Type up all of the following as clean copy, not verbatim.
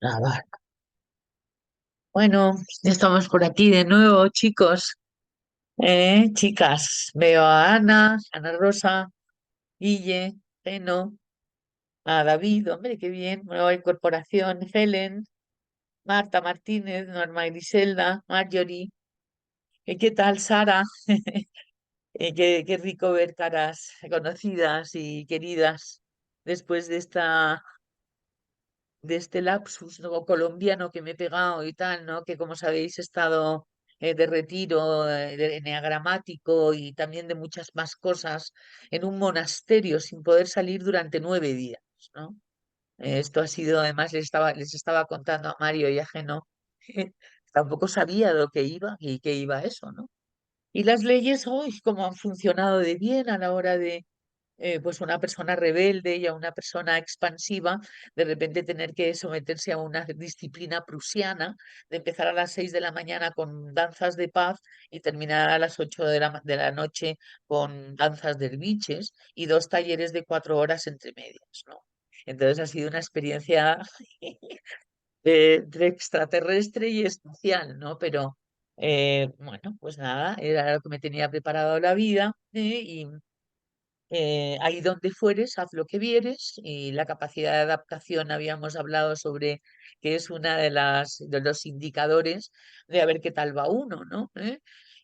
Nada. Bueno, ya estamos por aquí de nuevo, chicos. Chicas, veo a Ana, Ana Rosa, Guille, Geno, a David, hombre, qué bien, nueva incorporación, Helen, Marta Martínez, Norma Griselda, Marjorie. ¿Qué tal, Sara? Qué rico ver caras conocidas y queridas después de este lapsus, ¿no?, colombiano que me he pegado y tal, ¿no? Que como sabéis he estado de retiro eneagramático y también de muchas más cosas en un monasterio sin poder salir durante 9 días, ¿no? Esto ha sido, además les estaba contando a Mario y a Geno, tampoco sabía lo que iba y que iba eso, ¿no? Y las leyes, uy, cómo han funcionado de bien a la hora de pues una persona rebelde y a una persona expansiva, de repente tener que someterse a una disciplina prusiana, de empezar a las 6 de la mañana con danzas de paz y terminar a las 8 de la noche con danzas de biches y dos talleres de 4 horas entre medias, ¿no? Entonces ha sido una experiencia entre extraterrestre y espacial, ¿no? Pero bueno, pues nada, era lo que me tenía preparado la vida, y ahí donde fueres, haz lo que vieres, y la capacidad de adaptación habíamos hablado sobre que es una de los indicadores de a ver qué tal va uno, ¿no?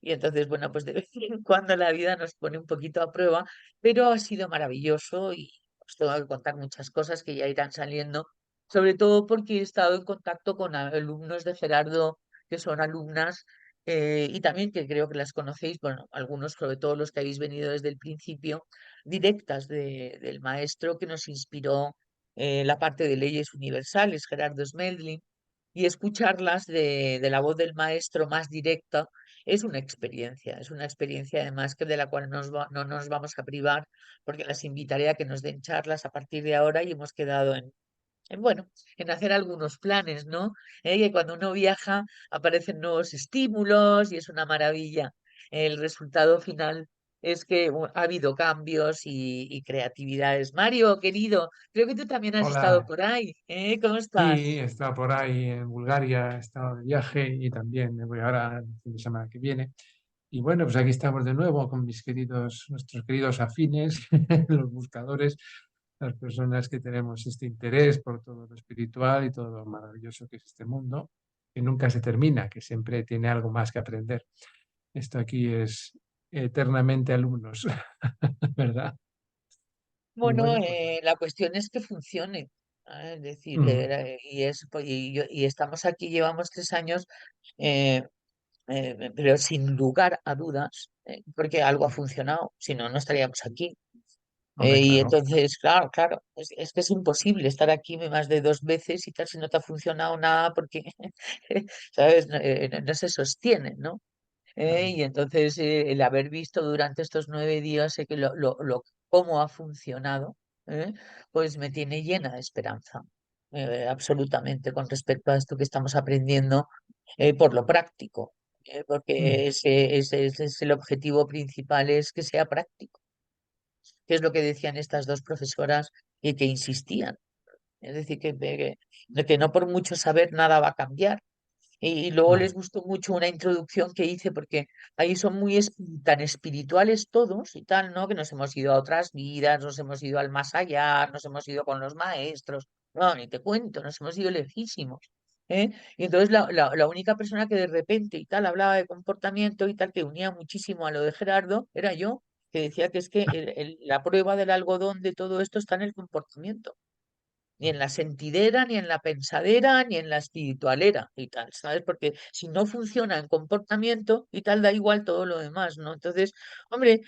Y entonces, bueno, pues de vez en cuando la vida nos pone un poquito a prueba, pero ha sido maravilloso y os tengo que contar muchas cosas que ya irán saliendo, sobre todo porque he estado en contacto con alumnos de Gerardo que son alumnas, y también que creo que las conocéis, bueno, algunos, sobre todo los que habéis venido desde el principio, directas del maestro que nos inspiró la parte de leyes universales, Gerardo Smelding, y escucharlas de la voz del maestro más directa es una experiencia además que de la cual no nos vamos a privar, porque las invitaré a que nos den charlas a partir de ahora y hemos quedado bueno, en hacer algunos planes, ¿no? Que cuando uno viaja aparecen nuevos estímulos y es una maravilla. El resultado final es que ha habido cambios y creatividades. Mario, querido, creo que tú también has estado Hola, por ahí, ¿eh? ¿Cómo sí, estás? he estado por ahí en Bulgaria, he estado de viaje y también me voy ahora el fin de semana que viene. Y bueno, pues aquí estamos de nuevo con nuestros queridos afines, los buscadores, las personas que tenemos este interés por todo lo espiritual y todo lo maravilloso que es este mundo, que nunca se termina, que siempre tiene algo más que aprender. Esto aquí es eternamente alumnos, ¿verdad? Y Bueno, bueno, pues la cuestión es que funcione. Es decir, mm, y estamos aquí, llevamos 3 años, eh, pero sin lugar a dudas, porque algo ha mm, funcionado, si no, no estaríamos aquí. hombre, Y claro. entonces, claro, es que es imposible estar aquí más de 2 veces y tal si no te ha funcionado nada porque, ¿sabes? No se sostiene, ¿no? Claro. Y entonces el haber visto durante estos 9 días que cómo ha funcionado, ¿eh? Pues me tiene llena de esperanza, absolutamente, con respecto a esto que estamos aprendiendo por lo práctico, Mm, porque ese es el objetivo principal, es que sea práctico, que es lo que decían estas dos profesoras y que insistían. Es decir, que no por mucho saber nada va a cambiar. Y luego no, les gustó mucho una introducción que hice porque ahí son muy tan espirituales todos y tal, ¿no? Que nos hemos ido a otras vidas, nos hemos ido al más allá, nos hemos ido con los maestros, no, ni te cuento, nos hemos ido lejísimos. Y entonces la única persona que de repente y tal hablaba de comportamiento y tal, que unía muchísimo a lo de Gerardo, era yo, que decía que es que la prueba del algodón de todo esto está en el comportamiento, ni en la sentidera, ni en la pensadera, ni en la espiritualera y tal, ¿sabes? Porque si no funciona en comportamiento y tal, da igual todo lo demás, ¿no? Entonces, hombre,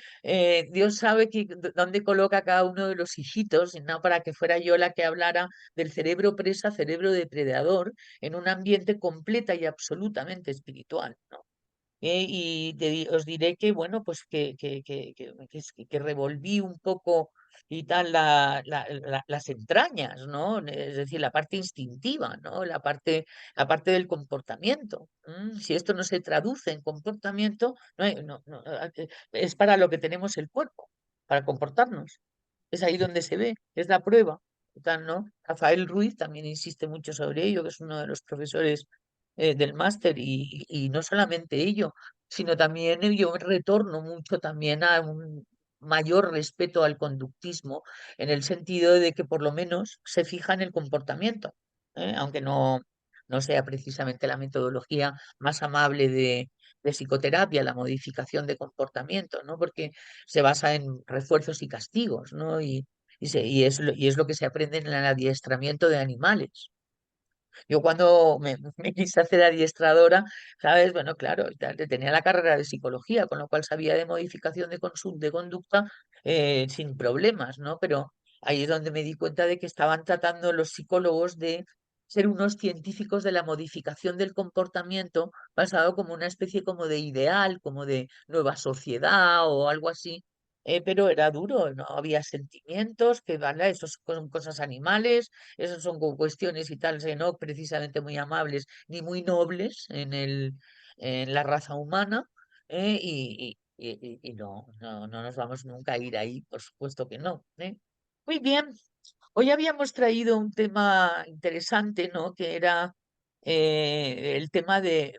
Dios sabe dónde coloca cada uno de los hijitos, y no para que fuera yo la que hablara del cerebro presa, cerebro depredador, en un ambiente completa y absolutamente espiritual, ¿no? Y os diré que, bueno, pues que revolví un poco y tal las entrañas, ¿no? Es decir, la parte instintiva, ¿no? La parte del comportamiento. Si esto no se traduce en comportamiento, es para lo que tenemos el cuerpo, para comportarnos. Es ahí donde se ve, es la prueba. tal, ¿no? Rafael Ruiz también insiste mucho sobre ello, que es uno de los profesores del máster, y no solamente ello, sino también yo retorno mucho también a un mayor respeto al conductismo, en el sentido de que por lo menos se fija en el comportamiento, aunque no sea precisamente la metodología más amable de psicoterapia, la modificación de comportamiento, ¿no? Porque se basa en refuerzos y castigos, ¿no? Y es lo que se aprende en el adiestramiento de animales. Yo cuando me quise hacer adiestradora, ¿sabes? Bueno, claro, tenía la carrera de psicología, con lo cual sabía de modificación de conducta sin problemas, ¿no? Pero ahí es donde me di cuenta de que estaban tratando los psicólogos de ser unos científicos de la modificación del comportamiento basado como una especie como de ideal, como de nueva sociedad o algo así. Pero era duro, no había sentimientos, que ¿vale? Esos son cosas animales, esas son cuestiones y tal, no precisamente muy amables ni muy nobles en la raza humana, y no nos vamos nunca a ir ahí, por supuesto que no, ¿eh? Muy bien, hoy habíamos traído un tema interesante, ¿no? Que era el tema de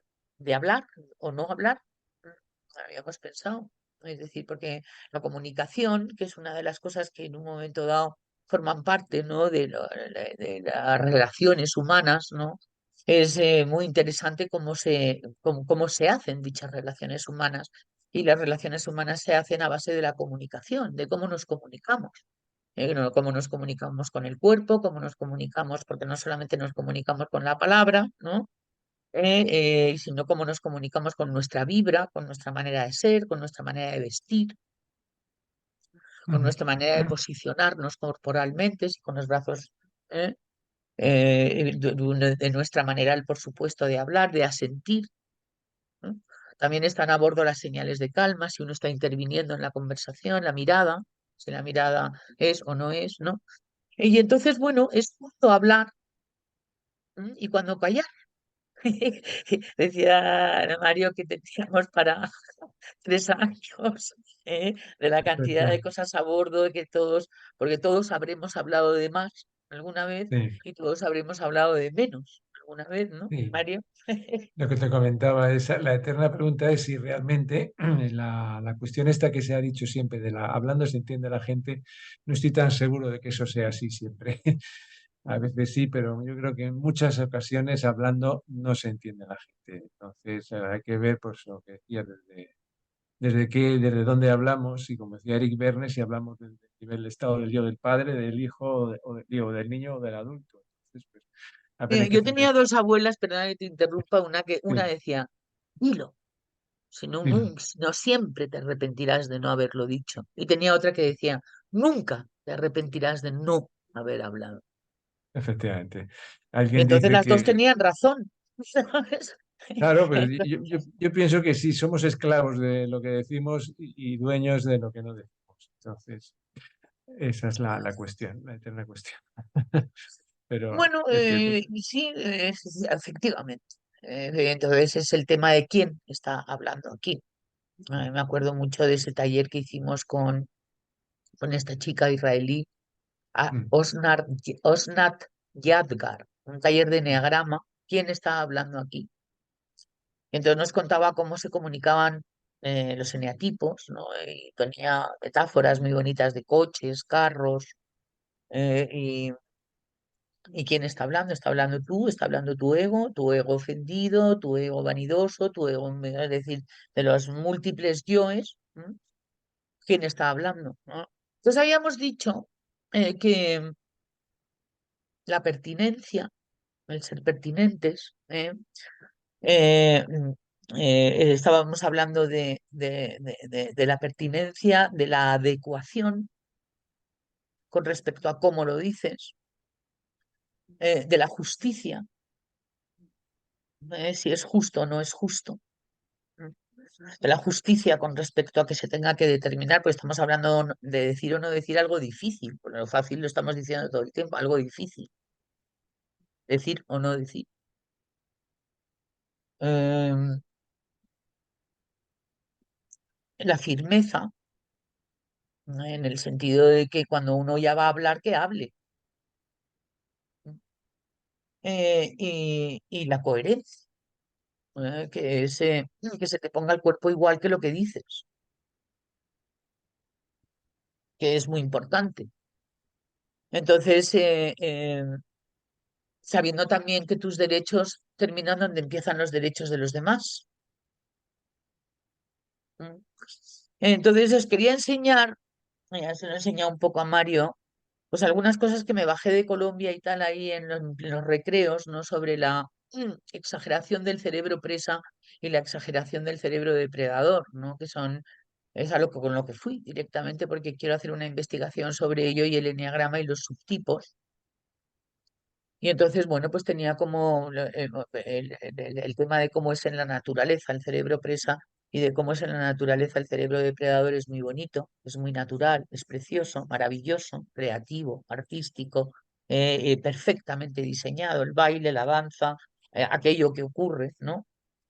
hablar o no hablar. Mm, Habíamos pensado, es decir, porque la comunicación, que es una de las cosas que en un momento dado forman parte, ¿no? De las relaciones humanas, ¿no? Es muy interesante cómo se hacen dichas relaciones humanas. Y las relaciones humanas se hacen a base de la comunicación, de cómo nos comunicamos. Cómo nos comunicamos con el cuerpo, cómo nos comunicamos, porque no solamente nos comunicamos con la palabra, ¿no? Sino cómo nos comunicamos con nuestra vibra, con nuestra manera de ser, con nuestra manera de vestir, con Ujú. nuestra manera de posicionarnos corporalmente, si con los brazos, ¿eh? De nuestra manera, por supuesto, de hablar, de asentir, ¿no? También están a bordo las señales de calma, si uno está interviniendo en la conversación, la mirada, si la mirada es o no es, ¿no? Y entonces, bueno, es justo hablar, y cuando callar. Decía Mario que teníamos para 3 años, de la cantidad de Efectivamente. cosas a bordo, de que todos, porque todos habremos hablado de más alguna vez Sí, y todos habremos hablado de menos alguna vez, ¿no, sí. Mario? Lo que te comentaba es, la eterna pregunta es si realmente la cuestión esta que se ha dicho siempre de la hablando se entiende la gente, no estoy tan seguro de que eso sea así siempre. A veces sí, pero yo creo que en muchas ocasiones hablando no se entiende la gente. Entonces hay que ver pues lo que decía desde dónde hablamos, y como decía Eric Berne, si hablamos desde el nivel de estado del yo del padre, del hijo, digo, del niño o del adulto. Entonces, pues, apenas hay que Yo centrar. tenía dos abuelas, perdona que te interrumpa, una Sí, decía, dilo, si no, dilo. si no siempre te arrepentirás de no haberlo dicho. Y tenía otra que decía, nunca te arrepentirás de no haber hablado. Efectivamente. Y Alguien entonces dice las dos que, tenían razón, ¿sabes? claro, pero Entonces, yo pienso que sí, somos esclavos de lo que decimos y dueños de lo que no decimos. Entonces, esa es la cuestión, la eterna cuestión. Pero bueno, es cierto. sí, sí, efectivamente. Entonces es el tema de quién está hablando aquí. Me acuerdo mucho de ese taller que hicimos con esta chica israelí, Mm, Osnat Yadgar, un taller de eneagrama. ¿Quién está hablando aquí? Y entonces nos contaba cómo se comunicaban los eneatipos, ¿no? Y tenía metáforas muy bonitas de coches, carros, y quién está hablando. Está hablando tú, está hablando tu ego ofendido, tu ego vanidoso, tu ego, es decir, de los múltiples yoes. ¿Quién está hablando? ¿No? Entonces habíamos dicho que la pertinencia, el ser pertinentes, estábamos hablando de la pertinencia, de la adecuación con respecto a cómo lo dices, de la justicia, si es justo o no es justo, ¿no? De la justicia con respecto a que se tenga que determinar, pues estamos hablando de decir o no decir algo difícil, porque lo fácil lo estamos diciendo todo el tiempo, algo difícil, decir o no decir. Em, la firmeza, ¿no? En el sentido de que cuando uno ya va a hablar, que hable, y la coherencia, que se te ponga el cuerpo igual que lo que dices, que es muy importante. Entonces, sabiendo también que tus derechos terminan donde empiezan los derechos de los demás. ¿Mm? Entonces, os quería enseñar, ya se lo he enseñado un poco a Mario, pues algunas cosas que me bajé de Colombia y tal ahí en los recreos, ¿no? Sobre la exageración del cerebro presa y la exageración del cerebro depredador, ¿no? Que son, es a lo que, con lo que fui directamente porque quiero hacer una investigación sobre ello y el eneagrama y los subtipos. Y entonces, bueno, pues tenía como el tema de cómo es en la naturaleza el cerebro presa y de cómo es en la naturaleza el cerebro depredador es muy bonito, es muy natural, es precioso, maravilloso, creativo, artístico, perfectamente diseñado, el baile, la danza, aquello que ocurre, ¿no?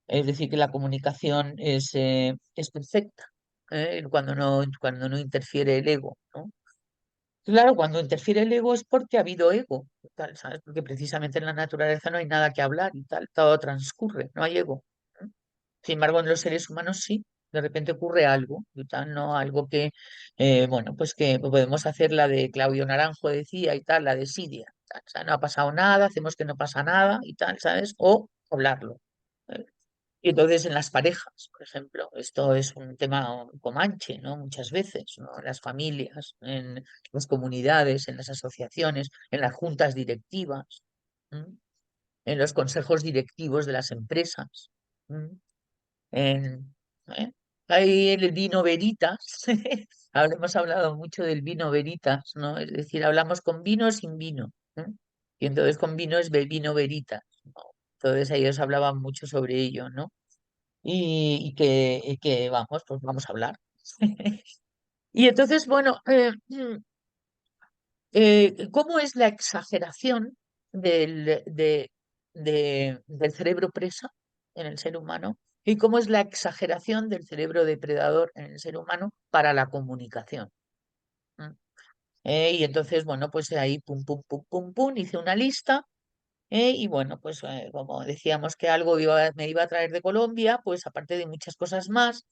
Es decir, que la comunicación es perfecta, cuando no interfiere el ego, ¿no? Claro, cuando interfiere el ego es porque ha habido ego, y tal, ¿sabes? Porque precisamente en la naturaleza no hay nada que hablar y tal, todo transcurre, no hay ego. ¿Eh? Sin embargo, en los seres humanos sí, de repente ocurre algo y tal, ¿no? Algo que, bueno, pues que podemos hacer la de Claudio Naranjo decía y tal, la de Siria, tal, o sea, no ha pasado nada, hacemos que no pasa nada y tal, ¿sabes? O hablarlo. ¿Eh? Y entonces en las parejas, por ejemplo, esto es un tema comanche, ¿no? Muchas veces, ¿no? En las familias, en las comunidades, en las asociaciones, en las juntas directivas, ¿m? En los consejos directivos de las empresas. ¿M? En, ¿eh? Ahí en el vino Veritas, hemos hablado mucho del vino Veritas, ¿no? Es decir, hablamos con vino o sin vino. ¿Eh? Y entonces con vino es vino Veritas, ¿no? Entonces ellos hablaban mucho sobre ello, ¿no? Y que vamos, pues vamos a hablar. Y entonces, bueno, ¿cómo es la exageración del cerebro presa en el ser humano? ¿Y cómo es la exageración del cerebro depredador en el ser humano para la comunicación? ¿Mm? Y entonces, bueno, pues ahí pum, pum, pum, pum, pum, hice una lista. Y bueno, pues como decíamos que algo me iba a traer de Colombia, pues aparte de muchas cosas más,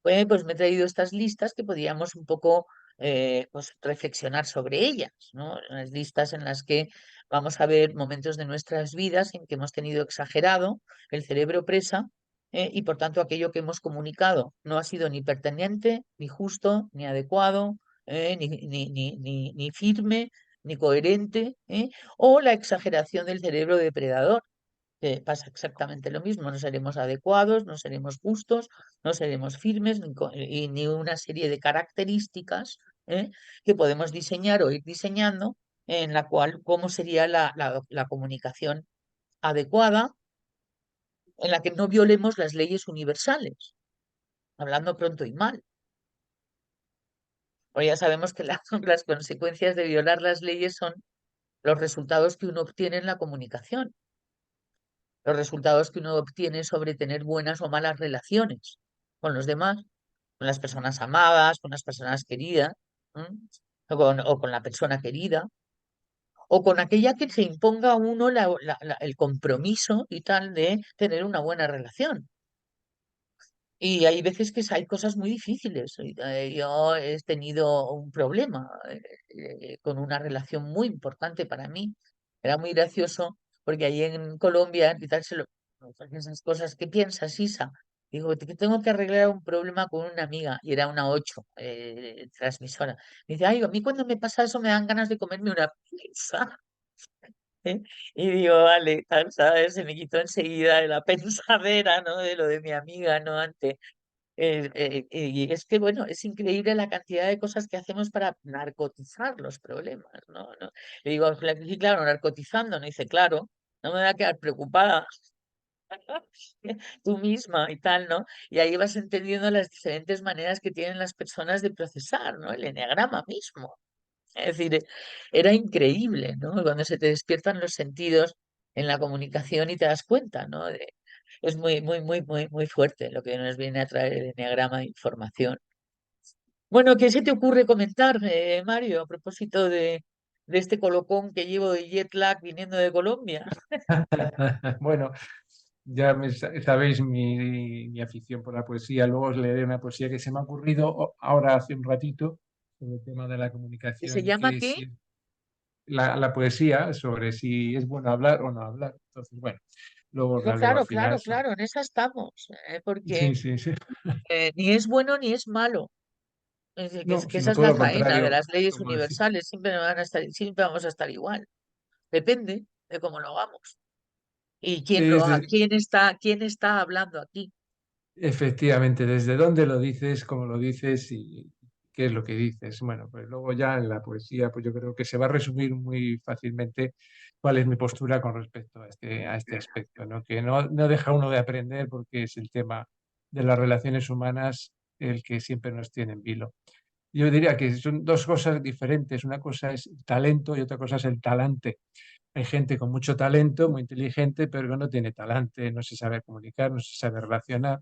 pues me he traído estas listas que podíamos un poco pues reflexionar sobre ellas, ¿no? Unas listas en las que vamos a ver momentos de nuestras vidas en que hemos tenido exagerado el cerebro presa y por tanto aquello que hemos comunicado no ha sido ni pertinente, ni justo, ni adecuado, ni firme, ni coherente. O la exageración del cerebro depredador, que pasa exactamente lo mismo, no seremos adecuados, no seremos justos, no seremos firmes, ni una serie de características que podemos diseñar o ir diseñando, en la cual cómo sería la comunicación adecuada, en la que no violemos las leyes universales, hablando pronto y mal. Porque ya sabemos que las consecuencias de violar las leyes son los resultados que uno obtiene en la comunicación, los resultados que uno obtiene sobre tener buenas o malas relaciones con los demás, con las personas amadas, con las personas queridas, ¿m? O con la persona querida, o con aquella que se imponga a uno el compromiso y tal de tener una buena relación. Y hay veces que hay cosas muy difíciles. Yo he tenido un problema con una relación muy importante para mí. Era muy gracioso porque allí en Colombia y tal pues esas cosas. ¿Qué piensas, Isa? Digo, que tengo que arreglar un problema con una amiga y era una 8 transmisora. Me dice, ay, a mí cuando me pasa eso me dan ganas de comerme una pizza. ¿eh? Y digo, vale, tal, ¿sabes? Se me quitó enseguida la pensadera, ¿no? De lo de mi amiga, ¿no? Y es que, bueno, es increíble la cantidad de cosas que hacemos para narcotizar los problemas, ¿no? Le digo, sí, claro, narcotizando, no dice, claro, no me voy a quedar preocupada tú misma y tal, ¿no? Y ahí vas entendiendo las diferentes maneras que tienen las personas de procesar, ¿no? El eneagrama mismo. Es decir, era increíble, ¿no? Cuando se te despiertan los sentidos en la comunicación y te das cuenta, ¿no? Es muy, muy, muy, muy, muy fuerte lo que nos viene a traer el enneagrama de información. Bueno, ¿qué se te ocurre comentar, Mario, a propósito de? de este colocón que llevo de jet lag viniendo de Colombia. Bueno, ya sabéis mi afición por la poesía. Luego os leeré una poesía que se me ha ocurrido ahora hace un ratito sobre el tema de la ¿Que se comunicación y llama que qué? si la poesía sobre si es bueno hablar o no hablar. Entonces, bueno, luego os No, la leo al claro, final. claro, claro, en esa estamos, porque Sí, sí, sí. ni es bueno ni es malo. Es decir, No, que esa sino es todo la lo faena de contrario, las leyes como decir. universales, siempre vamos a estar igual. Depende de cómo lo hagamos. ¿Y quién lo haga? Desde, Quién está hablando aquí? efectivamente, desde dónde lo dices, cómo lo dices y qué es lo que dices. Bueno, pues luego ya en la poesía, pues yo creo que se va a resumir muy fácilmente cuál es mi postura con respecto a este aspecto, ¿no? Que no deja uno de aprender porque es el tema de las relaciones humanas el que siempre nos tiene en vilo. Yo diría que son dos cosas diferentes. Una cosa es el talento y otra cosa es el talante. Hay gente con mucho talento, muy inteligente, pero que no tiene talante, no se sabe comunicar, no se sabe relacionar.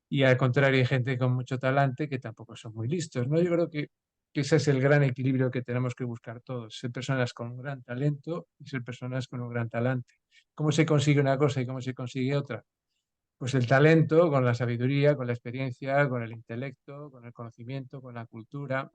Y al contrario, hay gente con mucho talante que tampoco son muy listos, ¿no? Yo creo que ese es el gran equilibrio que tenemos que buscar todos, ser personas con un gran talento y ser personas con un gran talante. ¿Cómo se consigue una cosa y cómo se consigue otra? Pues el talento con la sabiduría, con la experiencia, con el intelecto, con el conocimiento, con la cultura.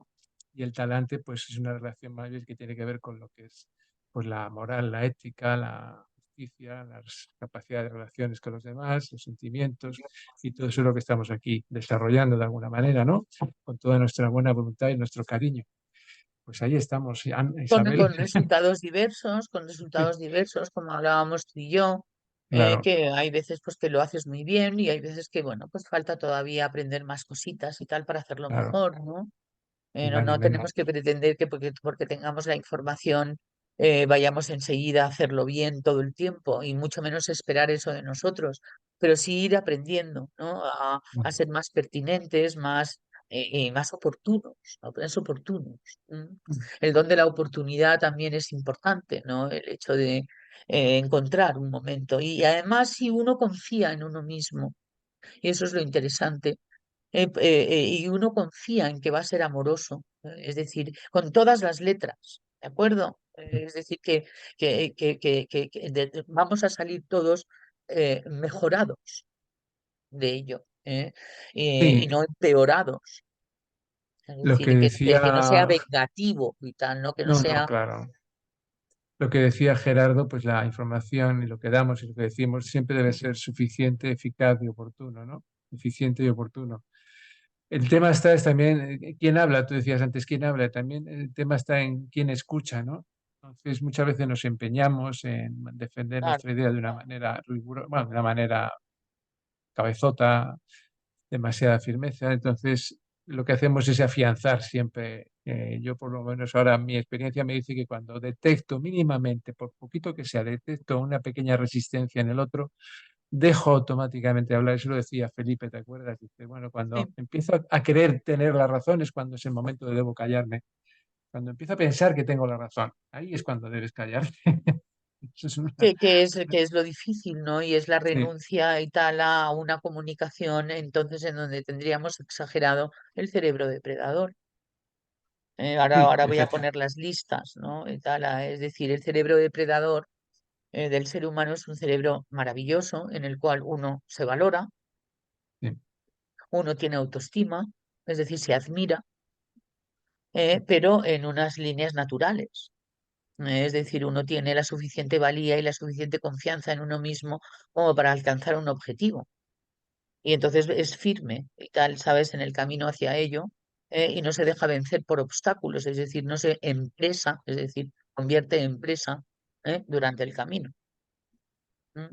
Y el talante, pues es una relación más bien que tiene que ver con lo que es pues, la moral, la ética, la justicia, las capacidades de relaciones con los demás, los sentimientos, y todo eso es lo que estamos aquí desarrollando de alguna manera, ¿no? Con toda nuestra buena voluntad y nuestro cariño. Pues ahí estamos, Isabel. Con resultados diversos, como hablábamos tú y yo, Claro, que hay veces pues que lo haces muy bien y hay veces que, bueno, pues falta todavía aprender más cositas y tal para hacerlo claro, mejor, ¿no? ni No, más ni no menos. tenemos que pretender que porque tengamos la información vayamos enseguida a hacerlo bien todo el tiempo y mucho menos esperar eso de nosotros, pero sí ir aprendiendo, ¿no? A ser más pertinentes, más oportunos, ¿no? Más oportunos. ¿M? El don de la oportunidad también es importante, ¿no? El hecho de encontrar un momento. Y además, si uno confía en uno mismo, y eso es lo interesante y uno confía en que va a ser amoroso, es decir, con todas las letras, ¿de acuerdo? Es decir, vamos a salir todos mejorados de ello, y Sí, no empeorados. Es lo que decir, que no sea decía, vengativo y tal, ¿no? Que no no, no, sea, claro. Lo que decía Gerardo, pues la información y lo que damos y lo que decimos siempre debe ser suficiente, eficaz y oportuno, ¿no? Eficiente y oportuno. El tema está es también quién habla, tú decías antes quién habla, también el tema está en quién escucha, ¿no? Entonces muchas veces nos empeñamos en defender claro, nuestra idea de una manera bueno, de una manera cabezota, demasiada firmeza. Entonces, lo que hacemos es afianzar siempre. Yo, por lo menos ahora, mi experiencia me dice que cuando detecto mínimamente, por poquito que sea, detecto una pequeña resistencia en el otro, dejo automáticamente hablar. Eso lo decía Felipe, ¿te acuerdas? Dice, bueno, cuando sí. empiezo a querer tener la razón es cuando es el momento de debo callarme. Cuando empiezo a pensar que tengo la razón, ahí es cuando debes callarte. Eso es una... Que es lo difícil, ¿no? Y es la Sí, renuncia y tal a una comunicación, entonces en donde tendríamos exagerado el cerebro depredador. sí, Ahora voy a efectivamente. poner las listas, ¿no? Y tal, es decir, el cerebro depredador del ser humano es un cerebro maravilloso en el cual uno se valora, Sí, uno tiene autoestima, es decir, se admira, pero en unas líneas naturales. Es decir, uno tiene la suficiente valía y la suficiente confianza en uno mismo como para alcanzar un objetivo. Y entonces es firme y tal, ¿sabes?, en el camino hacia ello, y no se deja vencer por obstáculos, es decir, no se empresa, es decir, convierte en presa, durante el camino. ¿M?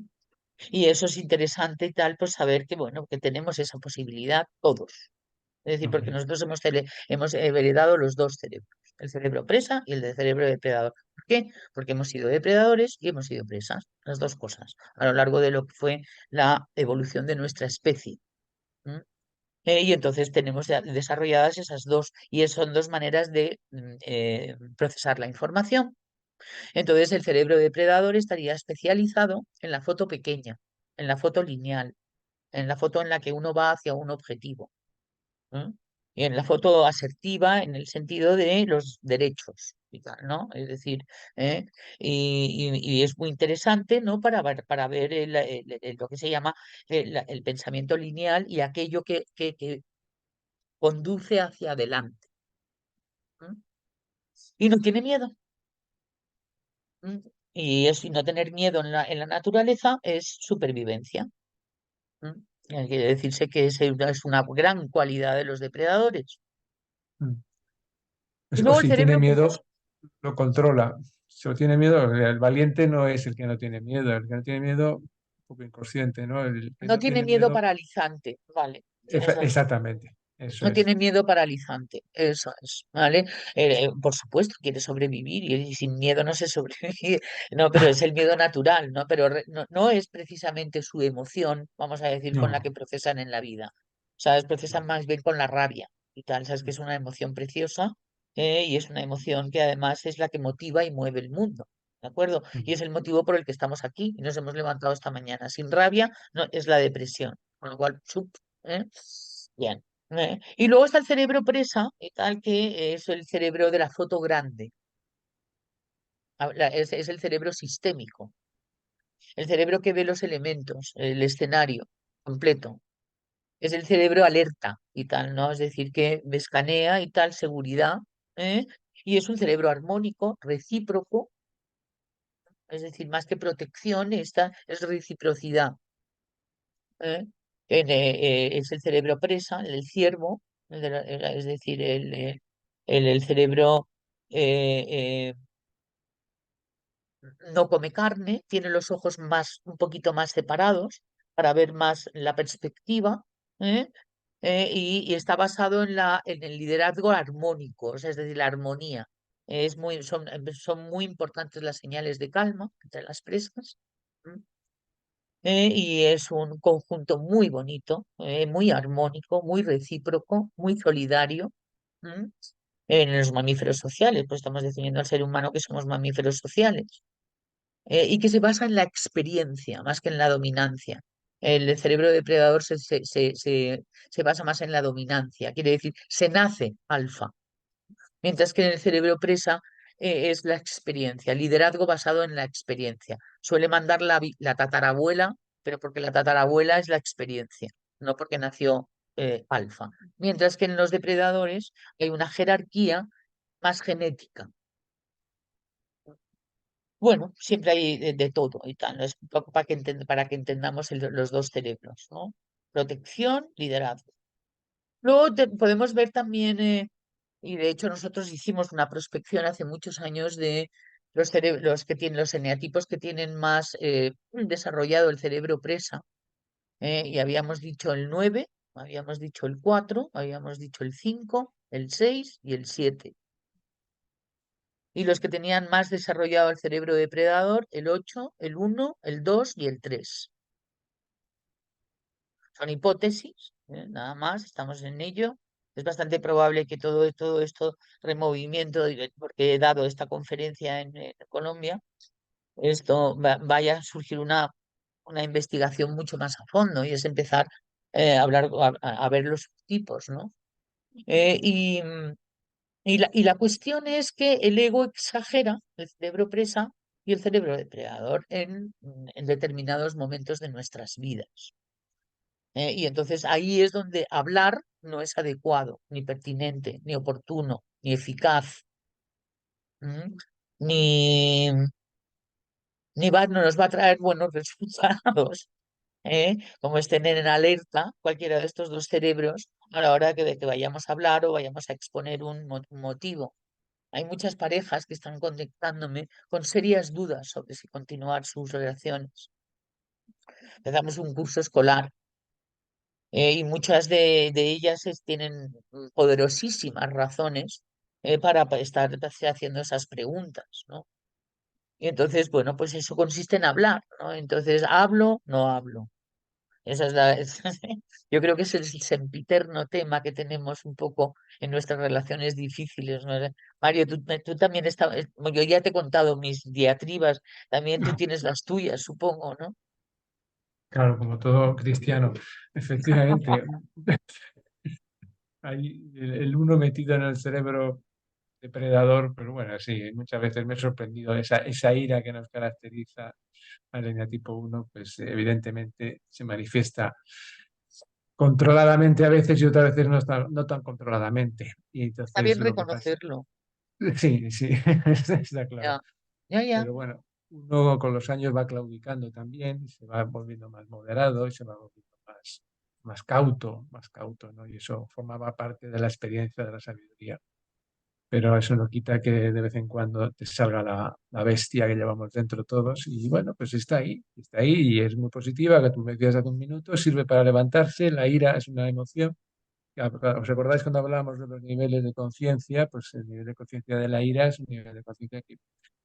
Y eso es interesante y tal, pues saber que, bueno, que tenemos esa posibilidad todos. Es decir, porque ujú, nosotros hemos heredado los dos cerebros, el cerebro presa y el de cerebro depredador. ¿Por qué? Porque hemos sido depredadores y hemos sido presas, las dos cosas, a lo largo de lo que fue la evolución de nuestra especie. ¿M? Y entonces tenemos desarrolladas esas dos, y son dos maneras de procesar la información. Entonces el cerebro depredador estaría especializado en la foto pequeña, en la foto lineal, en la foto en la que uno va hacia un objetivo. ¿M? Y en la foto asertiva, en el sentido de los derechos, y tal, ¿no? Es decir, ¿eh? Y es muy interesante, ¿no? Para ver lo que se llama el pensamiento lineal y aquello que conduce hacia adelante. ¿M? Y no tiene miedo. ¿M? Y no tener miedo en la naturaleza es supervivencia. ¿M? Quiere decirse que es una gran cualidad de los depredadores. Mm. Y O luego el si tiene cerebro, pues miedo, lo controla. Si lo tiene miedo, el valiente no es el que no tiene miedo, el que no tiene miedo, un poco inconsciente, ¿no? El que no no tiene tiene miedo miedo, paralizante, vale, tienes razón. exactamente, eso No es. tiene miedo paralizante, eso es, ¿vale? Por supuesto, quiere sobrevivir y sin miedo no se sobrevive, no, pero es el miedo natural, ¿no? Pero no es precisamente su emoción, vamos a decir, con la No, que procesan en la vida, ¿sabes? no. Procesan más bien con la rabia y tal, ¿sabes? Que Mm, es una emoción preciosa y es una emoción que además es la que motiva y mueve el mundo, ¿de acuerdo? Y mm, es el motivo por el que estamos aquí y nos hemos levantado esta mañana. Sin rabia no, es la depresión, con lo cual, chup, ¿eh? Bien. Y luego está el cerebro presa, y tal que es el cerebro de la foto grande, es el cerebro sistémico, el cerebro que ve los elementos, el escenario completo, es el cerebro alerta y tal, ¿no? Es decir, que escanea y tal, seguridad, ¿eh? Y es un cerebro armónico, recíproco, es decir, más que protección, esta es reciprocidad, ¿eh? Es el cerebro presa, el ciervo, es decir, el cerebro eh, eh, no come carne, tiene los ojos un poquito más separados para ver más la perspectiva, ¿eh? Y está basado en el liderazgo armónico, o sea, es decir, la armonía. Son muy importantes las señales de calma entre las presas. ¿M? Y es un conjunto muy bonito, muy armónico, muy recíproco, muy solidario. ¿M? En los mamíferos sociales, pues estamos definiendo al ser humano que somos mamíferos sociales, y que se basa en la experiencia más que en la dominancia. El cerebro depredador se basa más en la dominancia, quiere decir, se nace alfa, mientras que en el cerebro presa es la experiencia, liderazgo basado en la experiencia. Suele mandar la tatarabuela, pero porque la tatarabuela es la experiencia, no porque nació alfa. Mientras que en los depredadores hay una jerarquía más genética. Bueno, siempre hay de todo y tal, ¿no? Es un poco para que entendamos los dos cerebros, ¿no? Protección, liderazgo. Luego podemos ver también, y de hecho nosotros hicimos una prospección hace muchos años de los que tienen los eneatipos que tienen más desarrollado el cerebro presa, y habíamos dicho el 9, habíamos dicho el 4, habíamos dicho el 5, el 6 y el 7. Y los que tenían más desarrollado el cerebro depredador, el 8, el 1, el 2 y el 3. Son hipótesis, nada más, estamos en ello. Es bastante probable que todo esto, removimiento, porque he dado esta conferencia en Colombia, esto vaya a surgir una investigación mucho más a fondo y es empezar a hablar, a ver los tipos, ¿no? Eh, y, mm, y la cuestión es que el ego exagera, el cerebro presa y el cerebro depredador en determinados momentos de nuestras vidas. Y entonces ahí es donde hablar no es adecuado, ni pertinente, ni oportuno, ni eficaz, ¿m? ni, no nos va a traer buenos resultados, como estén en alerta cualquiera de estos dos cerebros a la hora de que vayamos a hablar o vayamos a exponer un motivo. Hay muchas parejas que están contactándome con serias dudas sobre si continuar sus relaciones. Empezamos un curso escolar y muchas de ellas tienen poderosísimas razones para estar haciendo esas preguntas, ¿no? Y entonces, bueno, pues eso consiste en hablar, ¿no? Entonces, ¿hablo? No hablo. Esa es yo creo que es el sempiterno tema que tenemos un poco en nuestras relaciones difíciles, ¿no? Mario, tú también estabas, yo ya te he contado mis diatribas, también tú tienes las tuyas, supongo, ¿no? claro, como todo cristiano, efectivamente. Hay el uno metido en el cerebro depredador, pero bueno, sí, muchas veces me he sorprendido esa ira que nos caracteriza al eneatipo uno, pues evidentemente se manifiesta controladamente a veces y otras veces no tan controladamente. Y Está entonces bien lo que pasa, reconocerlo. sí, sí, está claro. Ya, ya, ya. Pero bueno, uno con los años va claudicando también, y se va volviendo más moderado y se va volviendo más cauto, ¿no? Y eso formaba parte de la experiencia de la sabiduría. Pero eso no quita que de vez en cuando te salga la bestia que llevamos dentro todos. Y bueno, pues está ahí y es muy positiva, que tú me decías hace un minuto, sirve para levantarse, la ira es una emoción. ¿Os acordáis cuando hablábamos de los niveles de conciencia? Pues el nivel de conciencia de la ira es un nivel de conciencia que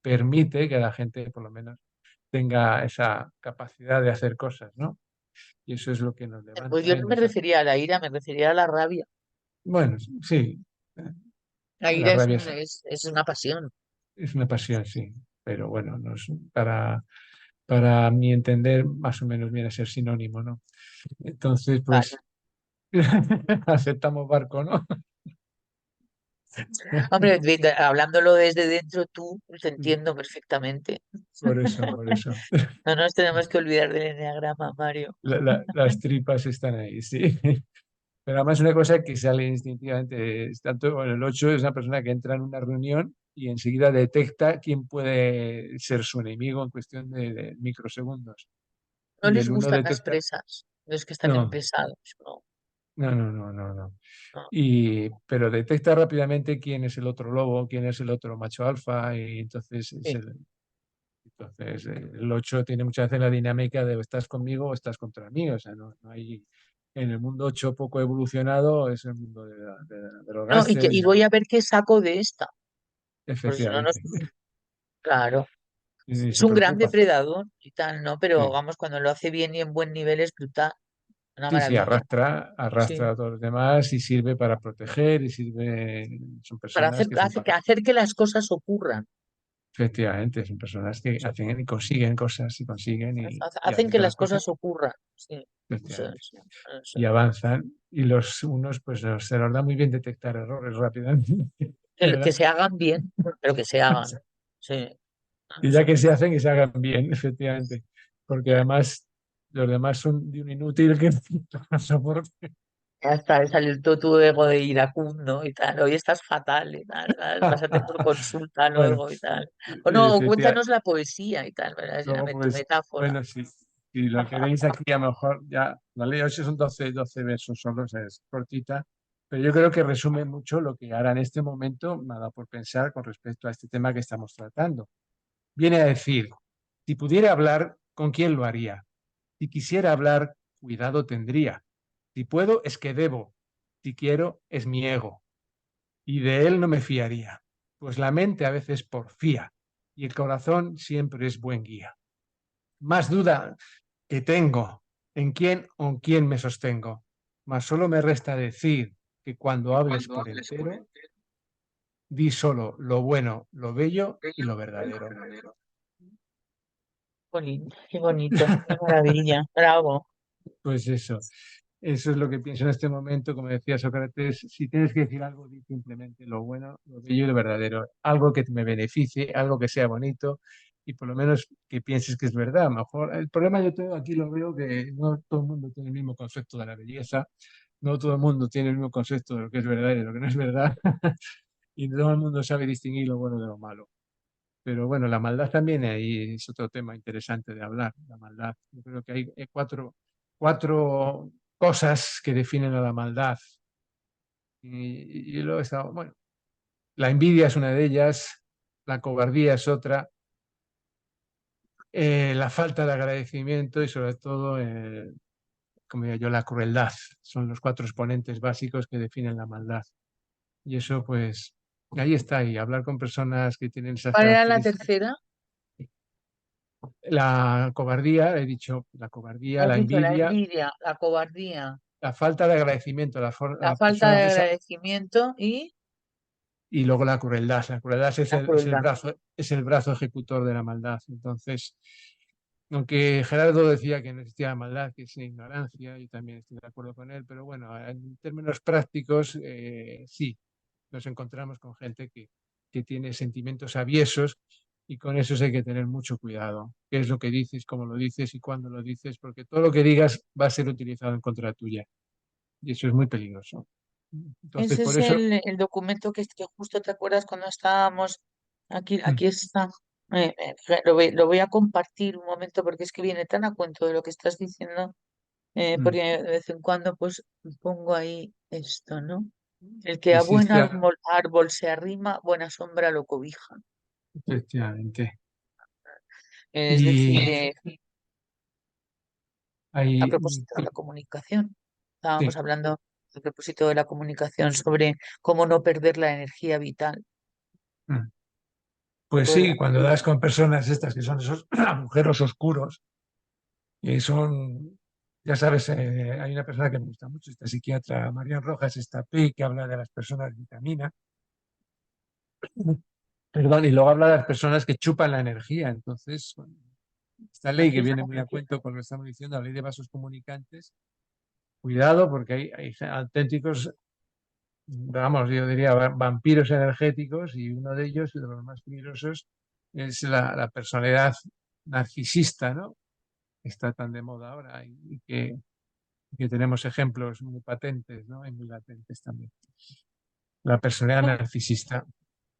permite que la gente por lo menos tenga esa capacidad de hacer cosas, ¿no? Y eso es lo que nos Pues yo levanta y no me nos hace. refería a la ira, me refería a la rabia. Bueno, sí, La la ira rabia es una pasión. es una pasión, sí, pero bueno, no es para mi entender, más o menos viene a ser sinónimo, ¿no? Entonces, Vale. pues, aceptamos barco, ¿no? Hombre, hablándolo desde dentro tú, pues entiendo perfectamente. Por eso, por eso. No nos tenemos que olvidar del enneagrama, Mario. Las tripas están ahí, sí. Pero además una cosa que sale instintivamente, es tanto, bueno, el 8 es una persona que entra en una reunión y enseguida detecta quién puede ser su enemigo en cuestión de microsegundos. No Y les el uno gustan las detecta, presas, los que están no, empesados. No, no. no. Pero detecta rápidamente quién es el otro lobo, quién es el otro macho alfa, y entonces Sí. el 8 tiene muchas veces la dinámica de o estás conmigo o estás contra mí, o sea, no hay, en el mundo 8 poco evolucionado es el mundo de los No, gángsters, y voy a ver qué saco de esta, porque si no, nos... efectivamente, Claro. y ni Es se un gran preocupa. depredador y tal, ¿no? Pero Sí, vamos, cuando lo hace bien y en buen nivel es brutal, una sí, sí, maravilla. arrastra Sí. a todos los demás y sirve para proteger y sirve, son Para personas que son hacer que las cosas ocurran. efectivamente, son personas que Sí. hacen y consiguen cosas y consiguen y Hacen hacen que que las las cosas, cosas ocurran. Sí. Eso efectivamente, es, eso y es. avanzan. Y los unos, pues se nos da muy bien detectar errores rápidamente, Que ¿verdad? se hagan bien, pero que se hagan. Sí. Y ya Eso que se es. hacen, que se hagan bien, efectivamente. Porque Ya. además los demás son de un inútil que no soporte. Ya está, de salir todo tu ego de iracundo y tal. Hoy estás fatal y tal, ¿sabes? Pásate por consulta Bueno, luego y tal. O no, o efectivamente. cuéntanos la poesía y tal, ¿verdad? Es una Luego, pues, metáfora. bueno, si lo queréis aquí, a lo mejor ya, la ley 8 son doce versos solos, es cortita, pero yo creo que resume mucho lo que ahora en este momento me ha dado por pensar con respecto a este tema que estamos tratando. Viene a decir, si pudiera hablar, ¿con quién lo haría? Si quisiera hablar, cuidado tendría. Si puedo, es que debo. Si quiero, es mi ego. Y de él no me fiaría, pues la mente a veces porfía y el corazón siempre es buen guía. Más duda que tengo en quién me sostengo, mas solo me resta decir que cuando hables por entero, di solo lo bueno, lo bello y lo verdadero. Qué bonito, qué maravilla. Bravo. Pues eso es lo que pienso en este momento. Como decía Sócrates, si tienes que decir algo, di simplemente lo bueno, lo bello y lo verdadero. Algo que me beneficie, algo que sea bonito y por lo menos que pienses que es verdad. A lo mejor el problema yo tengo aquí lo veo que no todo el mundo tiene el mismo concepto de la belleza, no todo el mundo tiene el mismo concepto de lo que es verdad y de lo que no es verdad, y no todo el mundo sabe distinguir lo bueno de lo malo. Pero bueno, la maldad también ahí es otro tema interesante de hablar, la maldad. Yo creo que hay cuatro cosas que definen a la maldad. Y luego está, bueno, la envidia es una de ellas, la cobardía es otra, la falta de agradecimiento y sobre todo, como digo yo, la crueldad. Son los cuatro exponentes básicos que definen la maldad. Y eso pues ahí está, y hablar con personas que tienen esas ¿Cuál era la características. tercera? La cobardía, he dicho, la Me cobardía, has la dicho la envidia, envidia, la cobardía, la falta de agradecimiento, la la falta persona de esa, agradecimiento y y luego la crueldad. La crueldad la crueldad. es el brazo ejecutor de la maldad. Entonces, Aunque Gerardo decía que no existía maldad, que es ignorancia, yo también estoy de acuerdo con él, pero bueno, en términos prácticos, sí, nos encontramos con gente que tiene sentimientos aviesos y con eso sí hay que tener mucho cuidado. ¿Qué es lo que dices, cómo lo dices y cuándo lo dices? Porque todo lo que digas va a ser utilizado en contra tuya y eso es muy peligroso. Entonces, Ese por es eso, el documento que justo te acuerdas cuando estábamos. mm, Aquí está. Lo voy a compartir un momento porque es que viene tan a cuento de lo que estás diciendo, mm, porque de vez en cuando pues pongo ahí esto, ¿no? El que a buen existe, árbol se arrima, buena sombra lo cobija. efectivamente. Es decir, Y a hay, propósito de la comunicación, estábamos sí, hablando a propósito de la comunicación sobre cómo no perder la energía vital. mm. Pues sí, ¿Recuerdas? cuando das con personas estas que son esos agujeros oscuros, que son, ya sabes, hay una persona que me gusta mucho, esta psiquiatra Marian Rojas Estapé, que habla de las personas vitamina, perdón, y luego habla de las personas que chupan la energía. Entonces, bueno, esta ley que Aquí viene muy a cuento con lo que estamos diciendo, la ley de vasos comunicantes, cuidado porque hay auténticos, vamos, yo diría vampiros energéticos y uno de ellos, de los más peligrosos, es la personalidad narcisista, ¿no? Que está tan de moda ahora y que tenemos ejemplos muy patentes, ¿no? Y muy latentes también. La personalidad narcisista.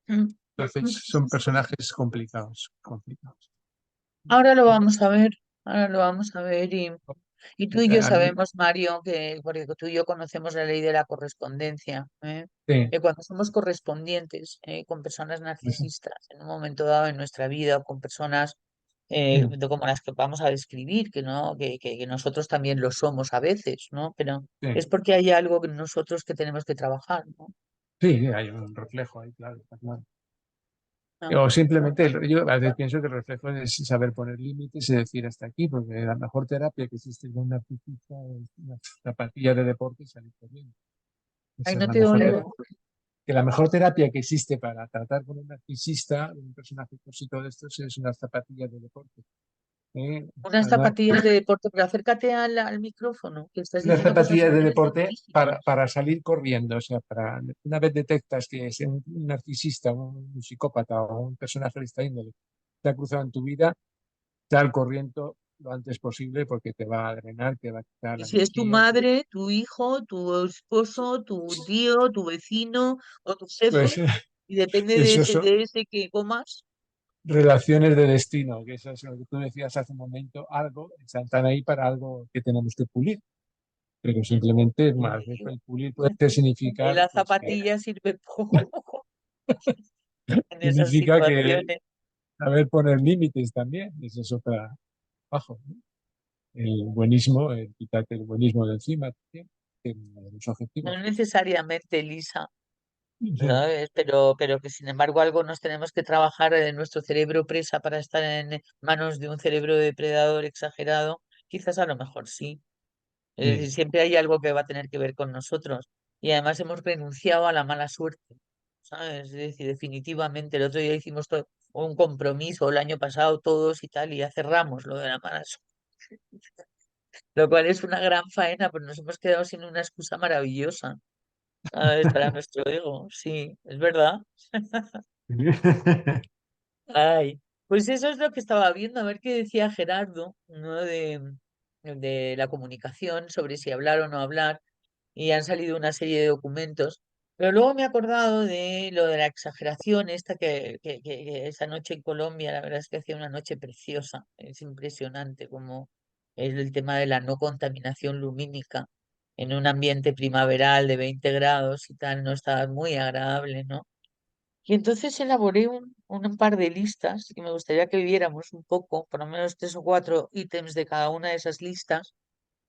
Mm. Entonces, son personajes complicados, complicados. Ahora lo vamos a ver, ahora lo vamos a ver y tú y yo A mí, sabemos, Mario, que porque tú y yo conocemos la ley de la correspondencia, sí, que cuando somos correspondientes con personas eso, narcisistas en un momento dado en nuestra vida o con personas mm, como las que vamos a describir, que no, que nosotros también lo somos a veces, ¿no? Pero sí, es porque hay algo en nosotros que tenemos que trabajar, ¿no? sí, hay un reflejo ahí, claro, está claro. Ah, O simplemente, yo a veces pienso que el reflejo es saber poner límites y decir hasta aquí, porque la mejor terapia que existe con una narcisista es una zapatilla de deporte y salir corriendo. ahí Esa es no la te mejor oigo. terapia. Que la mejor terapia que existe para tratar con un narcisista, un personaje tóxico de estos, es una zapatilla de deporte. ¿Eh? Unas zapatillas de deporte, pero acércate al micrófono, que estás Una diciendo cosas zapatilla de deporte interesantísimas. para salir corriendo, o sea, una vez detectas que es un narcisista, un psicópata o un personaje de esta índole te ha cruzado en tu vida, sal corriendo lo antes posible porque te va a drenar, te va a quitar Y la si es tu energía. madre, tu hijo, tu esposo, tu tío, tu vecino o tu Pues jefe, y depende eso son de ese que comas, relaciones de destino, que eso es lo que tú decías hace un momento, algo, están ahí para algo que tenemos que pulir, pero es simplemente es lo más, que digo. el pulir puede significar, La pues, que zapatilla sirve poco en esas significa que situaciones. saber poner límites también, eso es otra bajo, ¿no? El buenismo, quitarte el buenismo de encima, también, que es uno de los No objetivos. necesariamente, Lisa, Sí, ¿sabes? Pero que sin embargo algo nos tenemos que trabajar en nuestro cerebro presa para estar en manos de un cerebro depredador exagerado. Quizás a lo mejor sí. Es decir, sí, siempre hay algo que va a tener que ver con nosotros. Y además hemos renunciado a la mala suerte, ¿sabes? Es decir, definitivamente, el otro día hicimos un compromiso, el año pasado todos y tal, y ya cerramos lo de la mala suerte. Lo cual es una gran faena, pero nos hemos quedado sin una excusa maravillosa, ¿sabes? Para nuestro ego. Sí, es verdad. Ay, pues eso es lo que estaba viendo, a ver qué decía Gerardo, ¿no? De la comunicación, sobre si hablar o no hablar. Y han salido una serie de documentos. Pero luego me he acordado de lo de la exageración, esta que esa noche en Colombia, la verdad es que hacía una noche preciosa. Es impresionante como es el tema de la no contaminación lumínica en un ambiente primaveral de 20 grados y tal, no estaba muy agradable, ¿no? Y entonces elaboré un par de listas y me gustaría que viéramos un poco, por lo menos 3 o 4 ítems de cada una de esas listas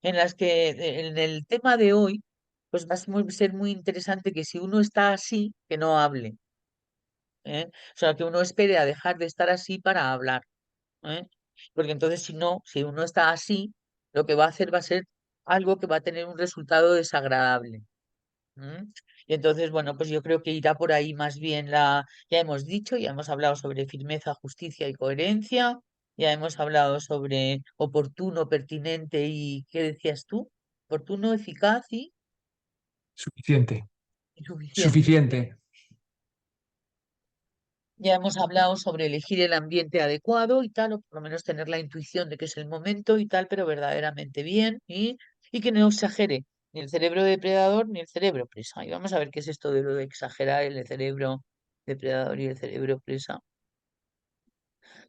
en las que en el tema de hoy, pues va a ser muy interesante que si uno está así, que no hable, ¿eh? O sea, que uno espere a dejar de estar así para hablar, ¿eh? Porque entonces si no, si uno está así, lo que va a hacer va a ser algo que va a tener un resultado desagradable. Y entonces, bueno, pues yo creo que irá por ahí más bien ya hemos dicho, ya hemos hablado sobre firmeza, justicia y coherencia. ya hemos hablado sobre oportuno, pertinente y, ¿qué decías tú? Oportuno, eficaz Suficiente. y suficiente. Suficiente. Ya hemos hablado sobre elegir el ambiente adecuado y tal, o por lo menos tener la intuición de que es el momento y tal, pero verdaderamente bien y que no exagere ni el cerebro depredador ni el cerebro presa. Y vamos a ver qué es esto de lo de exagerar el cerebro depredador y el cerebro presa,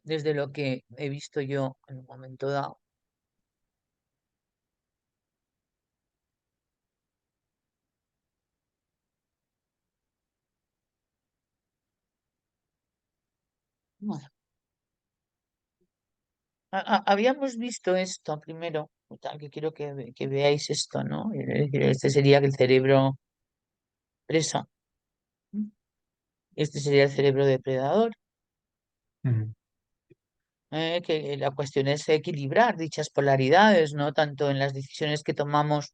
desde lo que he visto yo en un momento dado. Bueno, habíamos visto esto primero, y tal, que quiero que veáis esto, ¿no? Es decir, este sería el cerebro presa, este sería el cerebro depredador. Mm. Que la cuestión es equilibrar dichas polaridades, ¿no? Tanto en las decisiones que tomamos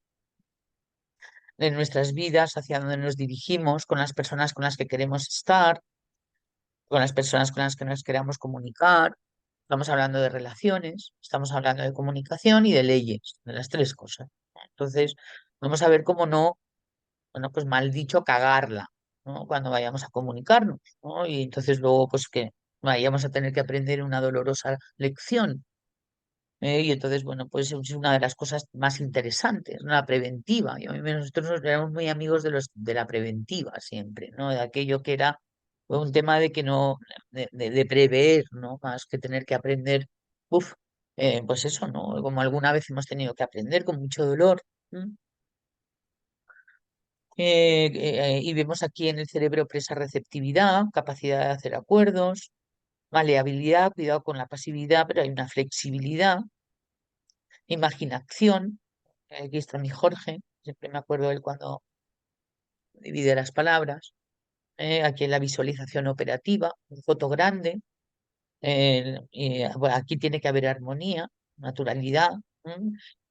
en nuestras vidas, hacia dónde nos dirigimos, con las personas con las que queremos estar, con las personas con las que nos queramos comunicar. Estamos hablando de relaciones, estamos hablando de comunicación y de leyes, de las tres cosas. Entonces, vamos a ver cómo no, bueno, pues mal dicho, cagarla, ¿no? Cuando vayamos a comunicarnos, ¿no? Y entonces luego, pues que vayamos a tener que aprender una dolorosa lección. Y entonces, bueno, pues es una de las cosas más interesantes, ¿no? La preventiva. Y a mí, nosotros éramos muy amigos de la preventiva siempre, ¿no? De aquello que era un tema de que no, de prever, ¿no? Más que tener que aprender, uf, pues eso, ¿no? Como alguna vez hemos tenido que aprender con mucho dolor. ¿M? Y vemos aquí en el cerebro presa receptividad, capacidad de hacer acuerdos, maleabilidad, cuidado con la pasividad, pero hay una flexibilidad, imaginación. Aquí está mi Jorge, siempre me acuerdo de él cuando divide las palabras. Aquí en la visualización operativa, un foto grande. Bueno, aquí tiene que haber armonía, naturalidad.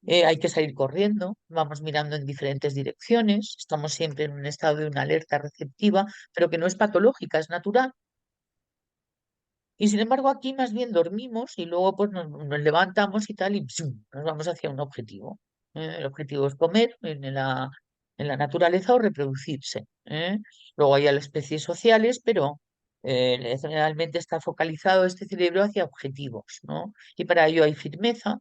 Hay que salir corriendo, vamos mirando en diferentes direcciones, estamos siempre en un estado de una alerta receptiva, pero que no es patológica, es natural. Y sin embargo, aquí más bien dormimos y luego pues nos levantamos y tal y ¡psiu! Nos vamos hacia un objetivo. El objetivo es comer en la naturaleza o reproducirse. Luego hay las especies sociales, pero generalmente está focalizado este cerebro hacia objetivos, ¿no? Y para ello hay firmeza.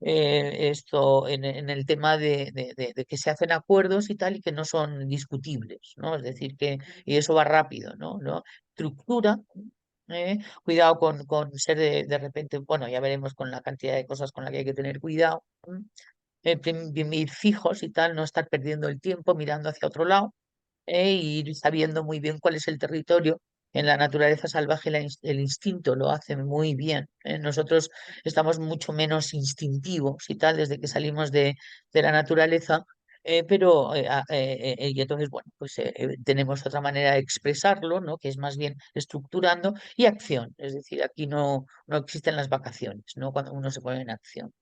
Esto en el tema de que se hacen acuerdos y tal y que no son discutibles, ¿no? Es decir, que y eso va rápido, ¿no? Estructura, cuidado con ser de repente, bueno, ya veremos con la cantidad de cosas con las que hay que tener cuidado, ir fijos y tal, no estar perdiendo el tiempo mirando hacia otro lado, y ir sabiendo muy bien cuál es el territorio. En la naturaleza salvaje el instinto lo hace muy bien. Nosotros estamos mucho menos instintivos y tal desde que salimos de la naturaleza, pero y entonces, bueno, pues tenemos otra manera de expresarlo, ¿no? Que es más bien estructurando y acción. Es decir, aquí no existen las vacaciones, ¿no? Cuando uno se pone en acción.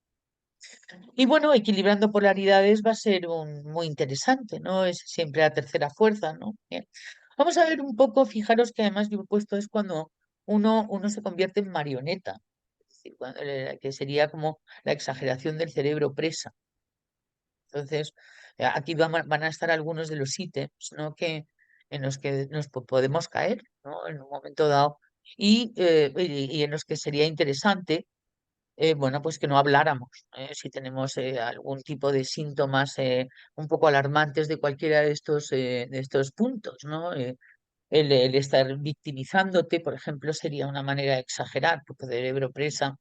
Y bueno, equilibrando polaridades va a ser muy interesante, ¿no? Es siempre la tercera fuerza, ¿no? Bien. Vamos a ver un poco, fijaros que además yo he puesto es cuando uno se convierte en marioneta, es decir, que sería como la exageración del cerebro presa. Entonces, aquí van a estar algunos de los ítems, ¿no? En los que nos podemos caer, ¿no? En un momento dado y en los que sería interesante bueno, pues que no habláramos. Si tenemos algún tipo de síntomas un poco alarmantes de cualquiera de estos puntos, ¿no? El estar victimizándote, por ejemplo, sería una manera de exagerar tu cerebro presa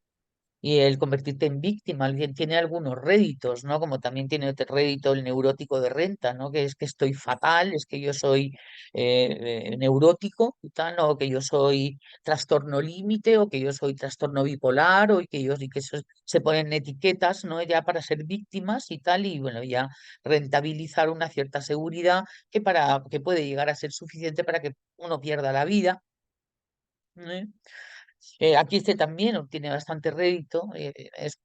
y el convertirte en víctima. Alguien tiene algunos réditos, ¿no? Como también tiene otro rédito el neurótico de renta, ¿no? Que es que estoy fatal, es que yo soy neurótico y tal, ¿no? O que yo soy trastorno límite, o que yo soy trastorno bipolar, o que y que se ponen etiquetas, ¿no? Ya para ser víctimas y tal, y bueno, ya rentabilizar una cierta seguridad que puede llegar a ser suficiente para que uno pierda la vida. ¿Eh? Aquí este también obtiene bastante rédito.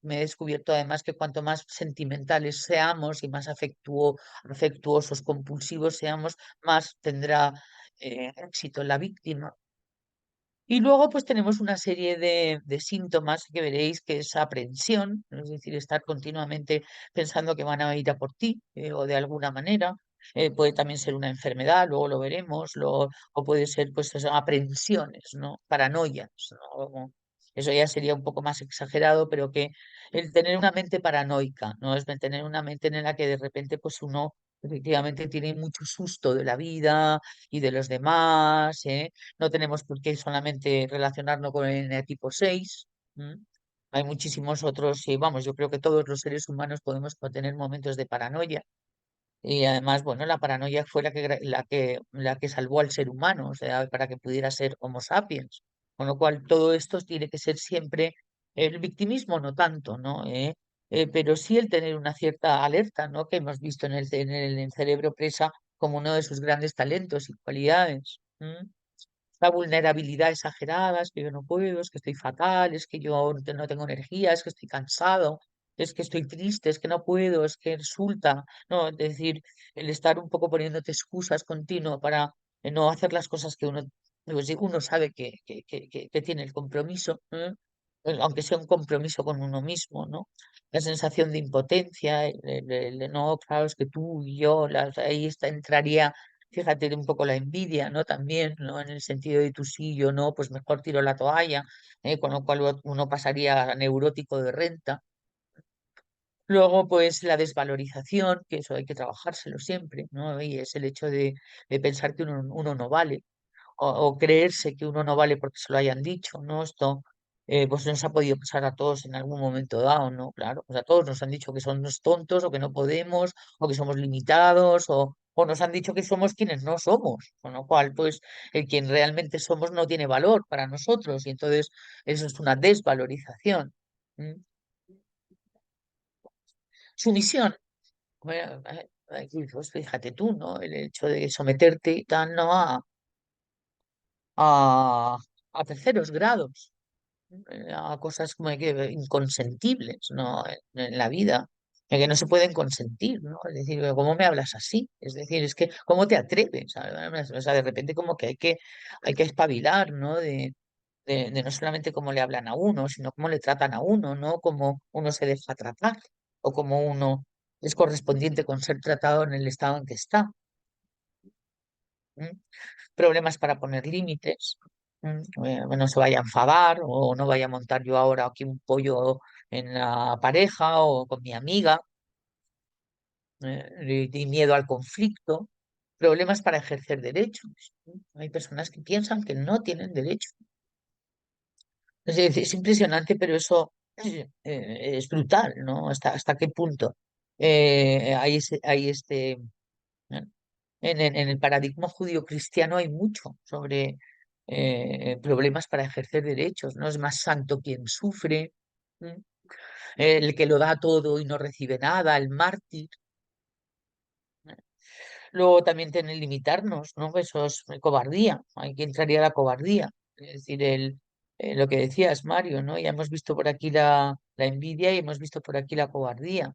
Me he descubierto además que cuanto más sentimentales seamos y más afectuosos, compulsivos seamos, más tendrá éxito la víctima. Y luego pues tenemos una serie de síntomas que veréis que es aprensión, ¿no? Es decir, estar continuamente pensando que van a ir a por ti o de alguna manera. Puede también ser una enfermedad, luego lo veremos, o puede ser pues eso, aprensiones, ¿no? Paranoias, ¿no? Eso ya sería un poco más exagerado, pero que el tener una mente paranoica, ¿no? Es tener una mente en la que de repente pues uno efectivamente tiene mucho susto de la vida y de los demás, ¿eh? No tenemos por qué solamente relacionarnos con el eneatipo 6. ¿M? Hay muchísimos otros, y vamos, yo creo que todos los seres humanos podemos tener momentos de paranoia. Y además, bueno, la paranoia fue la que salvó al ser humano, o sea, para que pudiera ser Homo sapiens. Con lo cual, todo esto tiene que ser siempre el victimismo, no tanto, ¿no? Pero sí el tener una cierta alerta, ¿no? Que hemos visto en el cerebro presa como uno de sus grandes talentos y cualidades. La vulnerabilidad exagerada, es que yo no puedo, es que estoy fatal, es que yo no tengo energía, es que estoy cansado, es que estoy triste, es que no puedo, es que resulta, ¿no? Es decir, el estar un poco poniéndote excusas continuo para no hacer las cosas que uno, pues, sí, uno sabe que tiene el compromiso, ¿eh? Aunque sea un compromiso con uno mismo, ¿no? La sensación de impotencia, no, claro, es que tú y yo, ahí entraría. Fíjate un poco la envidia, ¿no? También, ¿no? En el sentido de tú sí, yo no, pues mejor tiro la toalla, con lo cual uno pasaría a neurótico de renta. Luego, pues la desvalorización, que eso hay que trabajárselo siempre, ¿no? Y es el hecho de pensar que uno no vale o creerse que uno no vale porque se lo hayan dicho, ¿no? Esto pues nos ha podido pasar a todos en algún momento dado, ¿no? Claro, pues a todos nos han dicho que somos tontos o que no podemos o que somos limitados o nos han dicho que somos quienes no somos, con lo cual pues el quien realmente somos no tiene valor para nosotros y entonces eso es una desvalorización. ¿M? Sumisión. Bueno, aquí, pues fíjate tú, ¿no? El hecho de someterte y tal, ¿no? A, a terceros grados. A cosas como que inconsentibles, ¿no? En la vida, que no se pueden consentir, ¿no? Es decir, ¿cómo me hablas así? Es decir, es que, ¿cómo te atreves? O sea, de repente como que hay que espabilar, ¿no? De no solamente cómo le hablan a uno, sino cómo le tratan a uno, ¿no? Cómo uno se deja tratar o cómo uno es correspondiente con ser tratado en el estado en que está. ¿M? Problemas para poner límites, no se vaya a enfadar o no vaya a montar yo ahora aquí un pollo en la pareja o con mi amiga, y miedo al conflicto, problemas para ejercer derechos. Hay personas que piensan que no tienen derecho. Es impresionante, pero eso es brutal, ¿no? ¿Hasta qué punto? Hay ¿eh? En el paradigma judío-cristiano hay mucho sobre problemas para ejercer derechos, ¿no? Es más santo quien sufre, ¿m? El que lo da todo y no recibe nada, el mártir. ¿eh? Luego también tiene limitarnos, ¿no? Eso es cobardía, ahí que entraría la cobardía. Es decir, lo que decías, Mario, ¿no? Ya hemos visto por aquí la envidia y hemos visto por aquí la cobardía.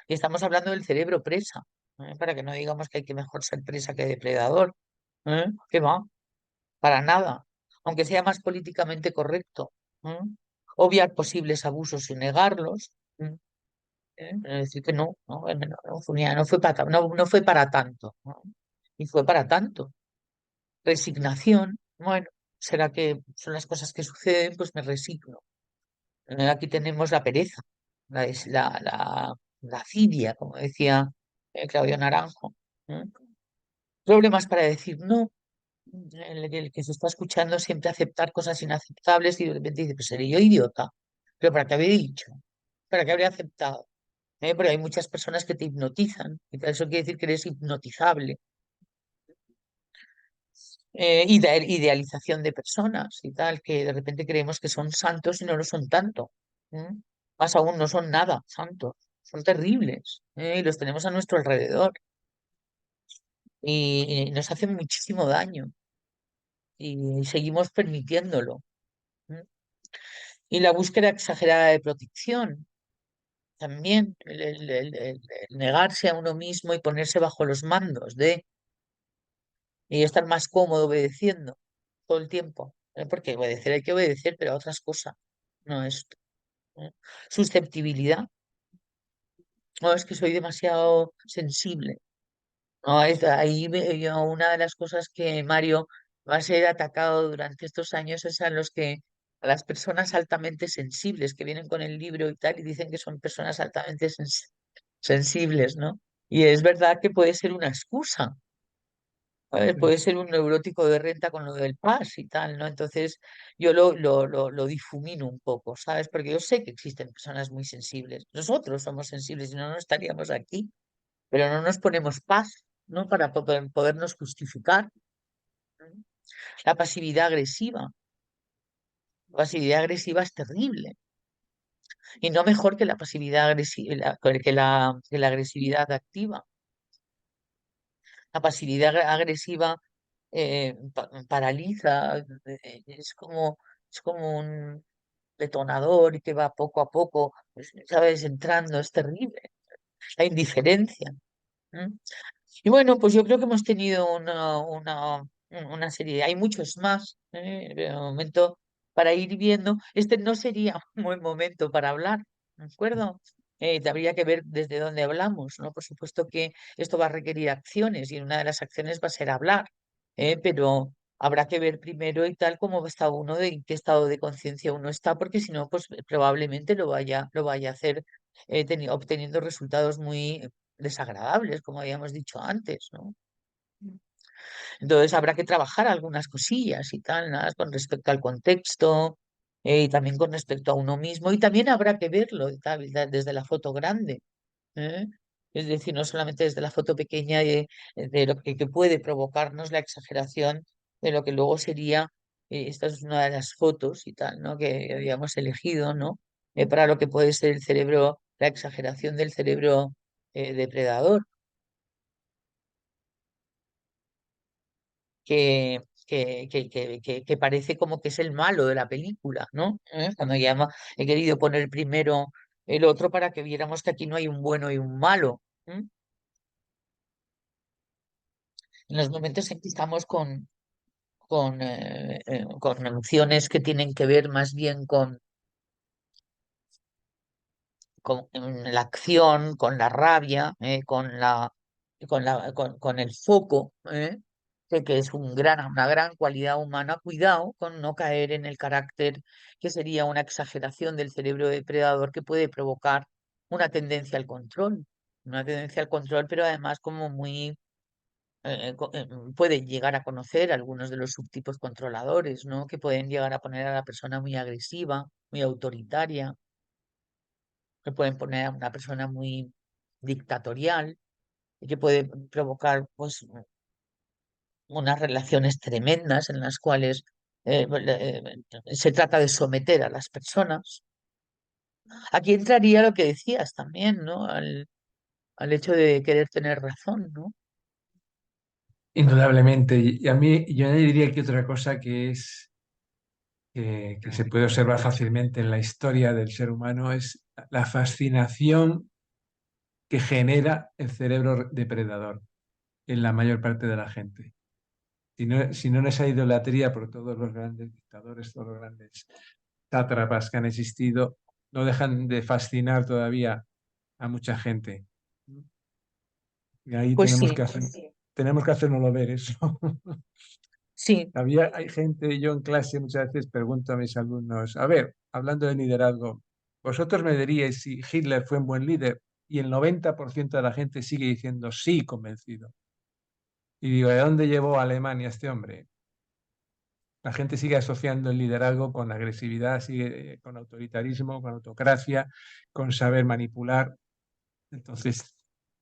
Y estamos hablando del cerebro presa, para que no digamos que hay que mejor ser presa que depredador. ¿Qué va? Para nada, aunque sea más políticamente correcto. ¿eh? Obviar posibles abusos y negarlos. Es decir, que no, no, no fue para, no fue para tanto. ¿no? Y fue para tanto. Resignación, bueno, será que son las cosas que suceden, pues me resigno. Aquí tenemos la pereza, la fidia, como decía Claudio Naranjo. ¿eh? Problemas para decir no, el que se está escuchando siempre aceptar cosas inaceptables y de repente dice, pues seré yo idiota. Pero ¿para qué habría dicho? ¿Para qué habría aceptado? Porque hay muchas personas que te hipnotizan. Y eso quiere decir que eres hipnotizable. Idealización de personas y tal, que de repente creemos que son santos y no lo son tanto. ¿eh? Más aún, no son nada santos. Son terribles. Y los tenemos a nuestro alrededor. Y nos hacen muchísimo daño. Y seguimos permitiéndolo. ¿eh? Y la búsqueda exagerada de protección, también el negarse a uno mismo y ponerse bajo los mandos y estar más cómodo obedeciendo. todo el tiempo, porque obedecer hay que obedecer, pero a otras cosas, no esto. ¿Eh? Susceptibilidad, no, es que soy demasiado sensible. No, yo una de las cosas que Mario va a ser atacado durante estos años es a las personas altamente sensibles que vienen con el libro y tal y dicen que son personas altamente sensibles, ¿no? Y es verdad que puede ser una excusa. ¿Sabes? Sí, Puede ser un neurótico de renta con lo del PAS y tal, ¿no? Entonces yo lo difumino un poco, ¿sabes? Porque yo sé que existen personas muy sensibles. Nosotros somos sensibles y no estaríamos aquí, pero no nos ponemos paz, ¿no? Para podernos justificar. ¿No? La pasividad agresiva. La pasividad agresiva es terrible. Y no mejor que la pasividad agresiva, que la agresividad activa. La pasividad agresiva paraliza, es como un detonador y que va poco a poco, pues, ¿sabes? Entrando, es terrible. La indiferencia. ¿M? Y bueno, pues yo creo que hemos tenido una serie, hay muchos más, ¿eh? De momento para ir viendo. Este no sería un buen momento para hablar, ¿de acuerdo? Habría que ver desde dónde hablamos, ¿no? Por supuesto que esto va a requerir acciones y una de las acciones va a ser hablar, pero habrá que ver primero y tal cómo está uno, de en qué estado de conciencia uno está, porque si no, pues probablemente lo vaya a hacer obteniendo resultados muy desagradables, como habíamos dicho antes, ¿no? Entonces habrá que trabajar algunas cosillas y tal, nada, con respecto al contexto y también con respecto a uno mismo y también habrá que verlo y tal, desde la foto grande. ¿Eh? Es decir, no solamente desde la foto pequeña de lo que puede provocarnos la exageración de lo que luego sería, esta es una de las fotos y tal, ¿no? Que habíamos elegido, ¿no? Para lo que puede ser el cerebro, la exageración del cerebro depredador, que parece como que es el malo de la película, ¿no? Cuando he querido poner primero el otro para que viéramos que aquí no hay un bueno y un malo. ¿Eh? En los momentos en que estamos con emociones que tienen que ver más bien con la acción, con la rabia, con el foco, que es una gran cualidad humana. Cuidado con no caer en el carácter que sería una exageración del cerebro depredador que puede provocar una tendencia al control. Una tendencia al control, pero además como muy pueden llegar a conocer algunos de los subtipos controladores, ¿no? Que pueden llegar a poner a la persona muy agresiva, muy autoritaria, que pueden poner a una persona muy dictatorial y que puede provocar pues unas relaciones tremendas en las cuales se trata de someter a las personas. Aquí entraría lo que decías también, ¿no? Al hecho de querer tener razón, ¿no? indudablemente. Y a mí, yo añadiría que otra cosa que se puede observar fácilmente en la historia del ser humano es la fascinación que genera el cerebro depredador en la mayor parte de la gente. Si no en esa idolatría por todos los grandes dictadores, todos los grandes sátrapas que han existido, no dejan de fascinar todavía a mucha gente. Y ahí Pues sí, tenemos que hacérnoslo ver eso. sí. Hay gente, yo en clase muchas veces pregunto a mis alumnos, a ver, hablando de liderazgo, ¿vosotros me diríais si Hitler fue un buen líder? Y el 90% de la gente sigue diciendo sí, convencido. Y digo, ¿de dónde llevó a Alemania este hombre? La gente sigue asociando el liderazgo con agresividad, sigue con autoritarismo, con autocracia, con saber manipular. Entonces,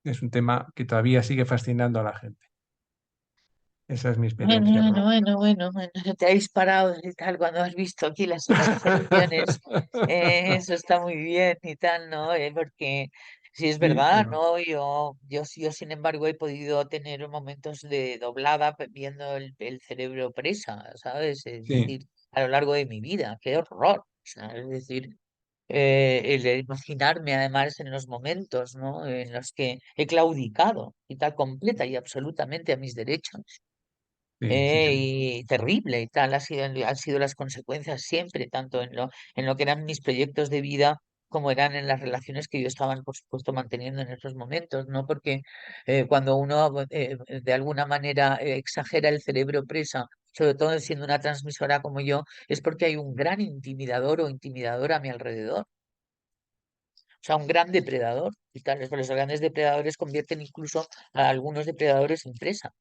es un tema que todavía sigue fascinando a la gente. Esa es mi Bueno, experiencia bueno, propia. bueno, bueno, bueno, te ha disparado y tal cuando has visto aquí las elecciones. Eso está muy bien y tal, ¿no? Porque sí es Sí, verdad, pero ¿no? Yo, sin embargo, he podido tener momentos de doblada viendo el cerebro presa, ¿sabes? Es sí. decir, a lo largo de mi vida, qué horror. O sea, es decir, el de imaginarme además en los momentos, ¿no? En los que he claudicado y tal completa y absolutamente a mis derechos. Sí, sí, sí. y terrible y tal, han sido las consecuencias siempre, tanto en lo que eran mis proyectos de vida como eran en las relaciones que yo estaba, por supuesto, manteniendo en esos momentos, ¿no? Porque cuando uno de alguna manera exagera el cerebro presa, sobre todo siendo una transmisora como yo, es porque hay un gran intimidador o intimidadora a mi alrededor, o sea, un gran depredador y tal. Los grandes depredadores convierten incluso a algunos depredadores en presa.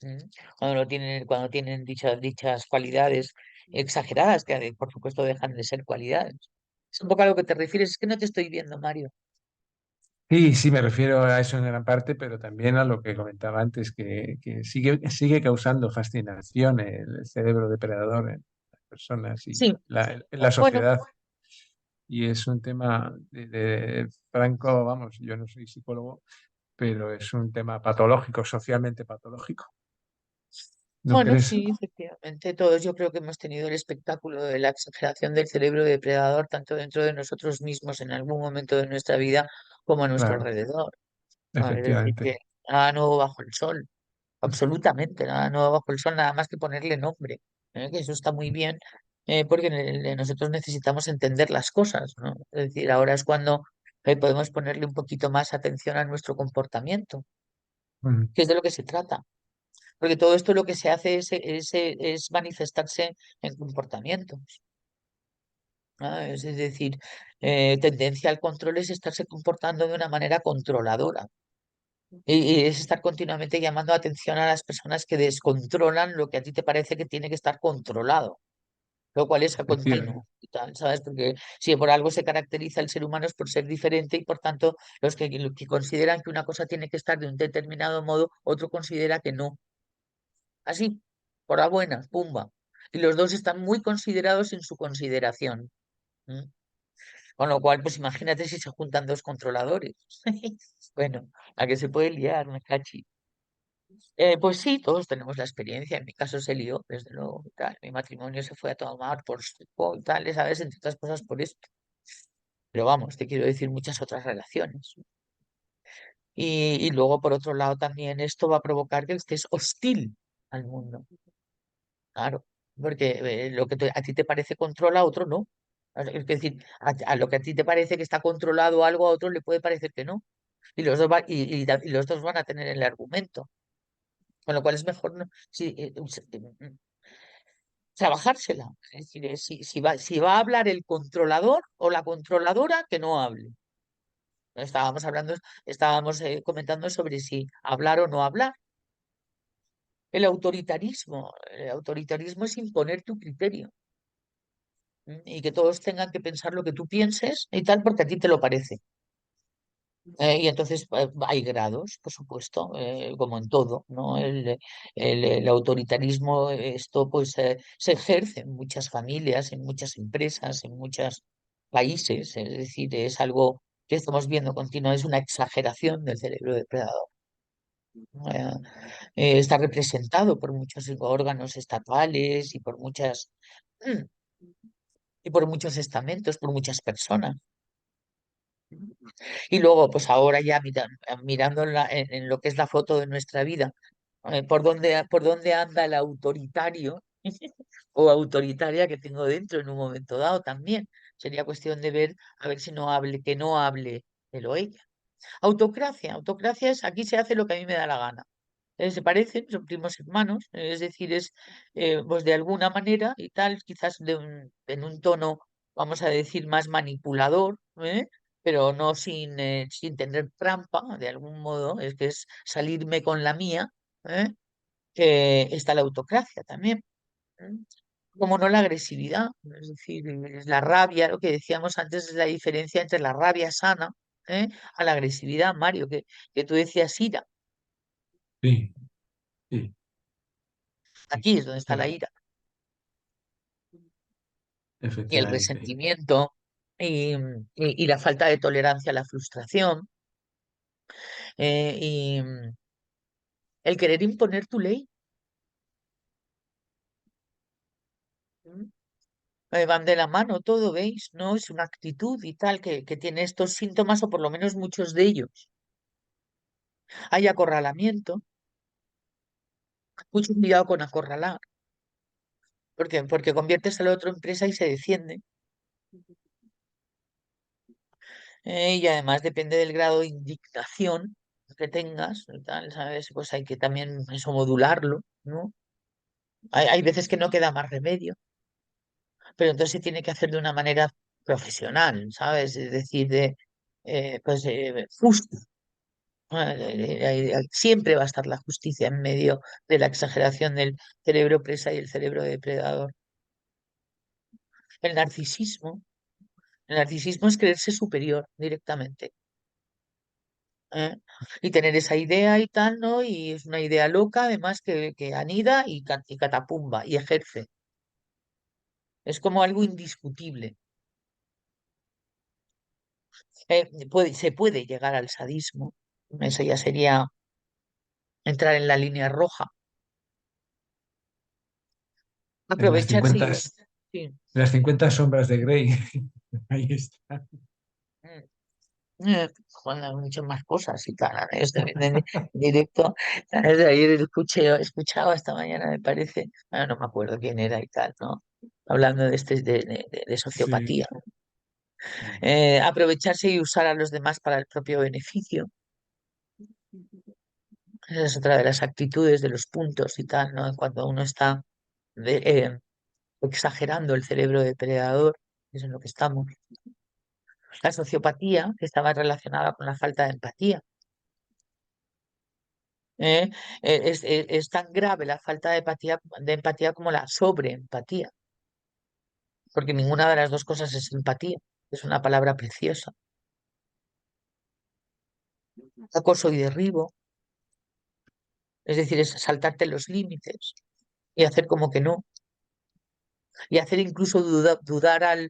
¿Mm? Cuando tienen dichas cualidades exageradas, que por supuesto dejan de ser cualidades. Es un poco a lo que te refieres, es que no te estoy viendo, Mario. Sí, sí, me refiero a eso en gran parte, pero también a lo que comentaba antes, que sigue causando fascinación el cerebro depredador en las personas y Sí, en la bueno, sociedad. Y es un tema Franco, vamos, yo no soy psicólogo, pero es un tema patológico, socialmente patológico. ¿No bueno, crees? sí, efectivamente, todos yo creo que hemos tenido el espectáculo de la exageración del cerebro depredador, tanto dentro de nosotros mismos en algún momento de nuestra vida, como a nuestro Claro, alrededor. Ah, es decir, efectivamente. que nada nuevo bajo el sol, absolutamente nada nuevo bajo el sol, nada más que ponerle nombre, que eso está muy bien, porque nosotros necesitamos entender las cosas, ¿no? Es decir, ahora es cuando podemos ponerle un poquito más atención a nuestro comportamiento, Mm, que es de lo que se trata. Porque todo esto lo que se hace es manifestarse en comportamientos. ¿No? Es decir, tendencia al control es estarse comportando de una manera controladora. Y es estar continuamente llamando atención a las personas que descontrolan lo que a ti te parece que tiene que estar controlado, lo cual es a efectivamente. continuo y tal, ¿sabes? Porque si por algo se caracteriza el ser humano es por ser diferente y por tanto los que consideran que una cosa tiene que estar de un determinado modo, otro considera que no. Así, por la buena, pumba. Y los dos están muy considerados en su consideración. ¿M? Con lo cual, pues imagínate si se juntan dos controladores. Bueno, a que se puede liar, me cachi. Pues sí, todos tenemos la experiencia. En mi caso se lió, desde luego. Y tal. Mi matrimonio se fue a tomar por saco y tal, ¿sabes? Entre otras cosas por esto. Pero vamos, te quiero decir muchas otras relaciones. Y luego, por otro lado, también esto va a provocar que estés hostil al mundo. Claro, porque lo que a ti te parece controla, a otro no. Es decir, a lo que a ti te parece que está controlado algo, a otro le puede parecer que no. Y los dos, y los dos van a tener el argumento. Con lo cual es mejor sí, trabajársela. Es decir, si va a hablar el controlador o la controladora, que no hable. Estábamos comentando sobre si hablar o no hablar. El autoritarismo es imponer tu criterio. Y que todos tengan que pensar lo que tú pienses y tal, porque a ti te lo parece. Y entonces hay grados, por supuesto, como en todo, ¿no? El autoritarismo, esto pues se ejerce en muchas familias, en muchas empresas, en muchos países, es decir, es algo que estamos viendo continuo, es una exageración del cerebro depredador. Eh, Está representado por muchos órganos estatales y por muchas y por muchos estamentos, por muchas personas. Y luego, pues ahora ya mirando en lo que es la foto de nuestra vida, por dónde anda el autoritario o autoritaria que tengo dentro en un momento dado también. Sería cuestión de ver, a ver si no hable, que no hable él o ella. Autocracia es aquí se hace lo que a mí me da la gana. Se parecen, son primos hermanos, es decir, es pues de alguna manera y tal, quizás en un tono, vamos a decir, más manipulador, pero no sin tener trampa, de algún modo, es que es salirme con la mía, ¿eh? Está la autocracia también. ¿Eh? Como no la agresividad, es decir, es la rabia, lo que decíamos antes es la diferencia entre la rabia sana, a la agresividad, Mario, que tú decías ira. Sí, sí, sí, Aquí es donde está la claro, ira. Y el efectivamente. resentimiento y la falta de tolerancia a la frustración y el querer imponer tu ley. ¿M? Van de la mano todo, ¿veis? ¿No? Es una actitud y tal que tiene estos síntomas, o por lo menos muchos de ellos. Hay acorralamiento, Mucho cuidado con acorralar, porque conviertes a la otra empresa y se defiende. Y además depende del grado de indignación que tengas, y tal, ¿sabes? Pues hay que también eso modularlo, ¿no? Hay veces que no queda más remedio, pero entonces se tiene que hacer de una manera profesional, ¿sabes? Es decir, justa. Siempre va a estar la justicia en medio de la exageración del cerebro presa y el cerebro depredador. El narcisismo, el narcisismo es creerse superior directamente. ¿Eh? Y tener esa idea y tal, ¿no? Y es una idea loca, además, que anida y catapumba y ejerce. Es como algo indiscutible. Se puede llegar al sadismo. Eso ya sería entrar en la línea roja. En las Aprovecharse 50, y... en Sí. las 50 sombras de Grey. Ahí está. Bueno, muchas más cosas y tal. Esto en directo. ¿Sabes? Ayer escuchaba esta mañana, me parece, no me acuerdo quién era y tal, ¿no? Hablando de Sí. sociopatía. Aprovecharse y usar a los demás para el propio beneficio. Esa es otra de las actitudes de los puntos y tal, ¿no? Cuando uno está de- eh, exagerando el cerebro depredador, eso es en lo que estamos. La sociopatía, que estaba relacionada con la falta de empatía. ¿Eh? Es tan grave la falta de empatía como la sobreempatía, porque ninguna de las dos cosas es empatía, es una palabra preciosa. Acoso y derribo, es decir, es saltarte los límites y hacer como que no, y hacer incluso dudar al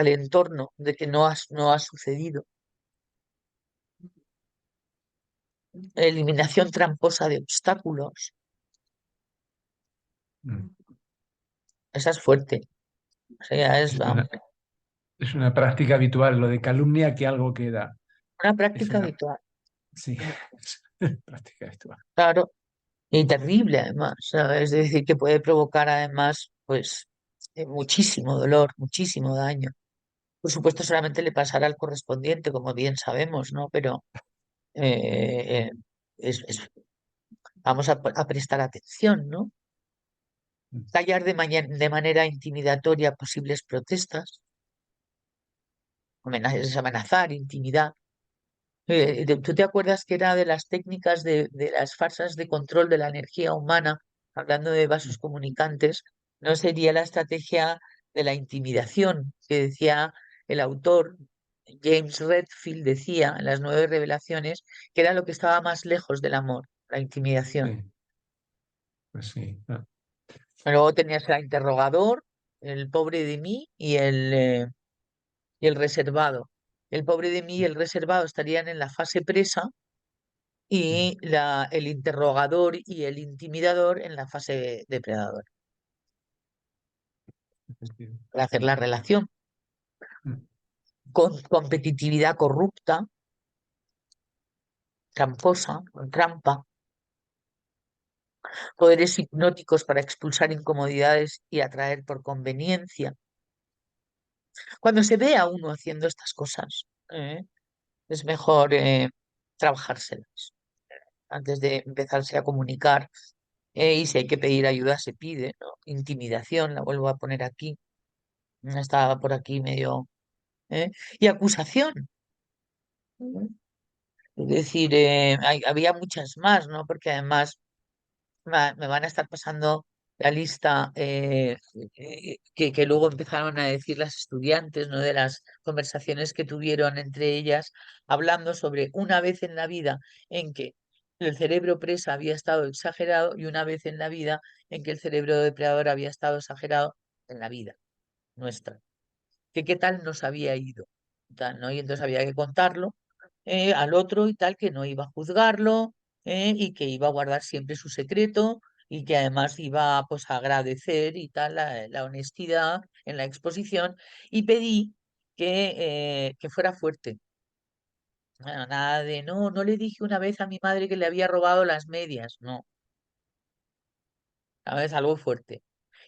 entorno de que no ha sucedido. Eliminación tramposa de obstáculos, Mm. esa es fuerte. O sea, es Es vamos, una, es una práctica habitual. Lo de calumnia que algo queda. una Es práctica una, habitual, sí, es una práctica habitual. claro, y terrible además, ¿sabes? Es decir, que puede provocar además, pues, muchísimo dolor, muchísimo daño. Por supuesto, solamente le pasará al correspondiente, como bien sabemos, ¿no? Pero eh, eh, vamos a prestar atención, ¿no? Mm. Callar de manera intimidatoria posibles protestas, amenazar, intimidar. ¿Tú te acuerdas que era de las técnicas de las farsas de control de la energía humana, hablando de vasos comunicantes? ¿No sería la estrategia de la intimidación que decía el autor? James Redfield decía en las Nueve Revelaciones que era lo que estaba más lejos del amor, la intimidación. Sí, pues sí. Ah, Luego tenías el interrogador, el pobre de mí y el reservado. El pobre de mí y el reservado estarían en la fase presa mm, y el interrogador y el intimidador en la fase depredador, efectivo. para hacer la relación. Mm, Con competitividad corrupta, tramposa, con trampa, poderes hipnóticos para expulsar incomodidades y atraer por conveniencia. Cuando se ve a uno haciendo estas cosas, es mejor trabajárselas antes de empezarse a comunicar. Y si hay que pedir ayuda, se pide, ¿no? Intimidación, la vuelvo a poner aquí. Estaba por aquí medio. ¿Eh? Y acusación. ¿No? Es decir, había muchas más, ¿no? Porque además me van a estar pasando la lista que luego empezaron a decir las estudiantes, ¿no? De las conversaciones que tuvieron entre ellas, hablando sobre una vez en la vida en que el cerebro presa había estado exagerado y una vez en la vida en que el cerebro depredador había estado exagerado en la vida nuestra. Que qué tal nos había ido, tal, ¿no? Y entonces había que contarlo al otro y tal, que no iba a juzgarlo y que iba a guardar siempre su secreto y que además iba pues a agradecer y tal la honestidad en la exposición y pedí que fuera fuerte. Bueno, nada de, no le dije una vez a mi madre que le había robado las medias, no. ¿sabes? Algo fuerte.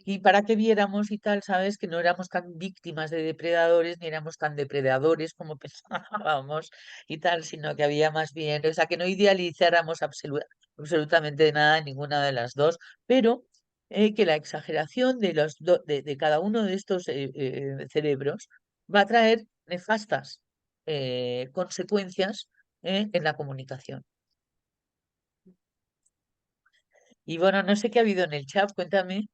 Y para que viéramos y tal, ¿sabes? Que no éramos tan víctimas de depredadores, ni éramos tan depredadores como pensábamos y tal, sino que había más bien, o sea, que no idealizáramos absolutamente nada en ninguna de las dos, pero que la exageración de, de cada uno de estos cerebros va a traer nefastas consecuencias en la comunicación. Y bueno, no sé qué ha habido en el chat, cuéntame.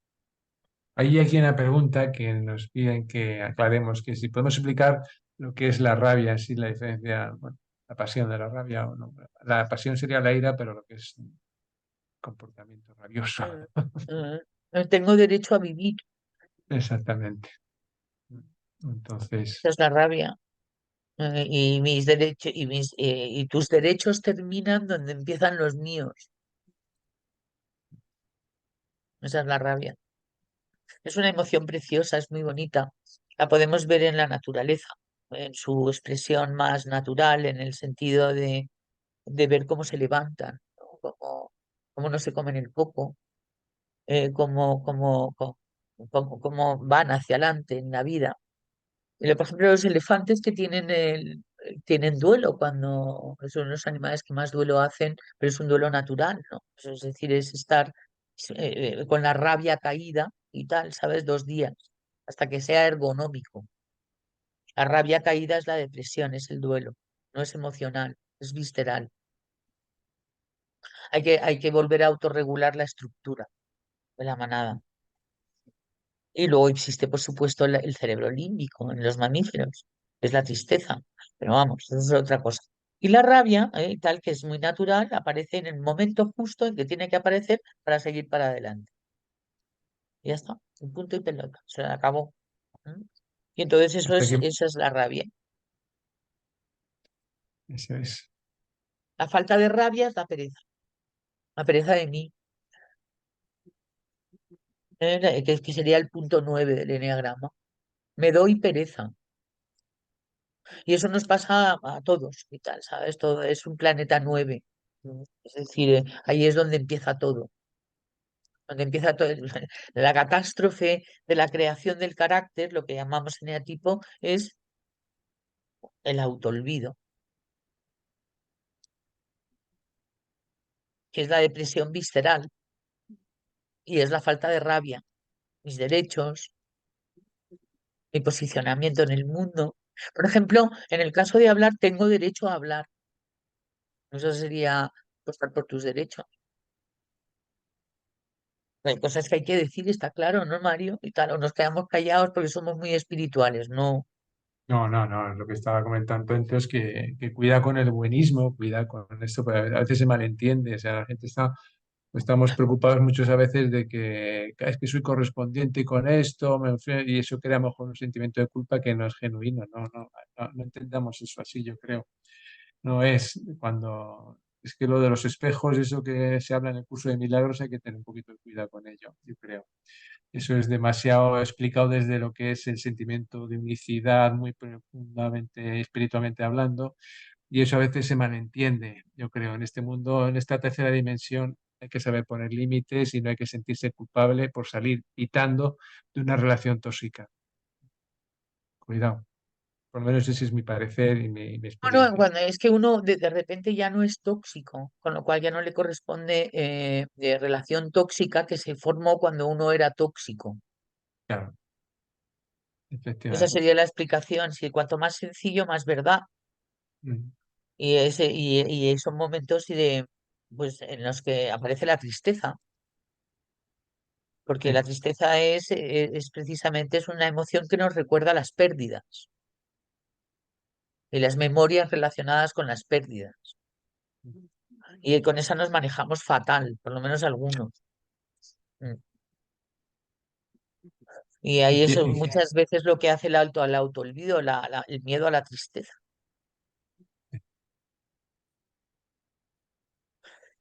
Hay aquí una pregunta que nos piden que aclaremos, que si podemos explicar lo que es la rabia, si la diferencia, bueno, la pasión de la rabia o no. La pasión sería la ira, pero lo que es un comportamiento rabioso. Mm, tengo derecho a vivir, Exactamente. Entonces, esa es la rabia. Y mis derechos y tus derechos terminan donde empiezan los míos. Esa es la rabia. Es una emoción preciosa, es muy bonita. La podemos ver en la naturaleza, en su expresión más natural, en el sentido de ver cómo se levantan, ¿no? Cómo no se comen el coco, cómo van hacia adelante en la vida. Por ejemplo, los elefantes que tienen tienen duelo cuando son los animales que más duelo hacen, pero es un duelo natural, ¿no? Eso es decir, es estar con la rabia caída y tal, ¿sabes? 2 días, hasta que sea ergonómico. La rabia caída es la depresión, es el duelo, no es emocional, es visceral. Hay que volver a autorregular la estructura de la manada. Y luego existe, por supuesto, el cerebro límbico en los mamíferos, que es la tristeza. Pero vamos, eso es otra cosa. Y la rabia, tal que es muy natural, aparece en el momento justo en que tiene que aparecer para seguir para adelante. Y ya está, un punto y pelota, se acabó. ¿Mm? Y entonces hasta que eso es la rabia. eso es. La falta de rabia es la pereza de mí, que sería el punto 9 del eneagrama. Me doy pereza. Y eso nos pasa a todos y tal, ¿sabes? Todo es un planeta 9. Es decir, ahí es donde empieza todo. Donde empieza todo. La catástrofe de la creación del carácter, lo que llamamos eneatipo, es el autoolvido, que es la depresión visceral y es la falta de rabia. Mis derechos, mi posicionamiento en el mundo. Por ejemplo, en el caso de hablar, tengo derecho a hablar. Eso sería apostar por tus derechos. Hay cosas que hay que decir, está claro, ¿no, Mario? Y tal, o nos quedamos callados porque somos muy espirituales, no. No, no, no, lo que estaba comentando antes es que cuida con el buenismo, cuida con esto, porque a veces se malentiende, o sea, la gente está, estamos preocupados muchas veces de que es que soy correspondiente con esto, y eso crea a lo mejor un sentimiento de culpa que no es genuino, no entendamos eso así, yo creo. No es cuando, es que lo de los espejos, eso que se habla en el curso de milagros, hay que tener un poquito de cuidado con ello, yo creo. Eso es demasiado explicado desde lo que es el sentimiento de unicidad, muy profundamente, espiritualmente hablando, y eso a veces se malentiende, yo creo. En este mundo, en esta tercera dimensión, hay que saber poner límites y no hay que sentirse culpable por salir pitando de una relación tóxica. Cuidado. Por lo menos ese es mi parecer y mi Bueno, experiencia. cuando es que uno de repente ya no es tóxico, con lo cual ya no le corresponde de relación tóxica que se formó cuando uno era tóxico. Claro, Esa efectivamente. sería la explicación. Si cuanto más sencillo, más verdad. Mm. Y son momentos pues, en los que aparece la tristeza, porque Sí, la tristeza es precisamente es una emoción que nos recuerda las pérdidas y las memorias relacionadas con las pérdidas. Y con esa nos manejamos fatal, por lo menos algunos. Mm. Y ahí eso Enti- muchas veces lo que hace al autoolvido, el miedo a la tristeza.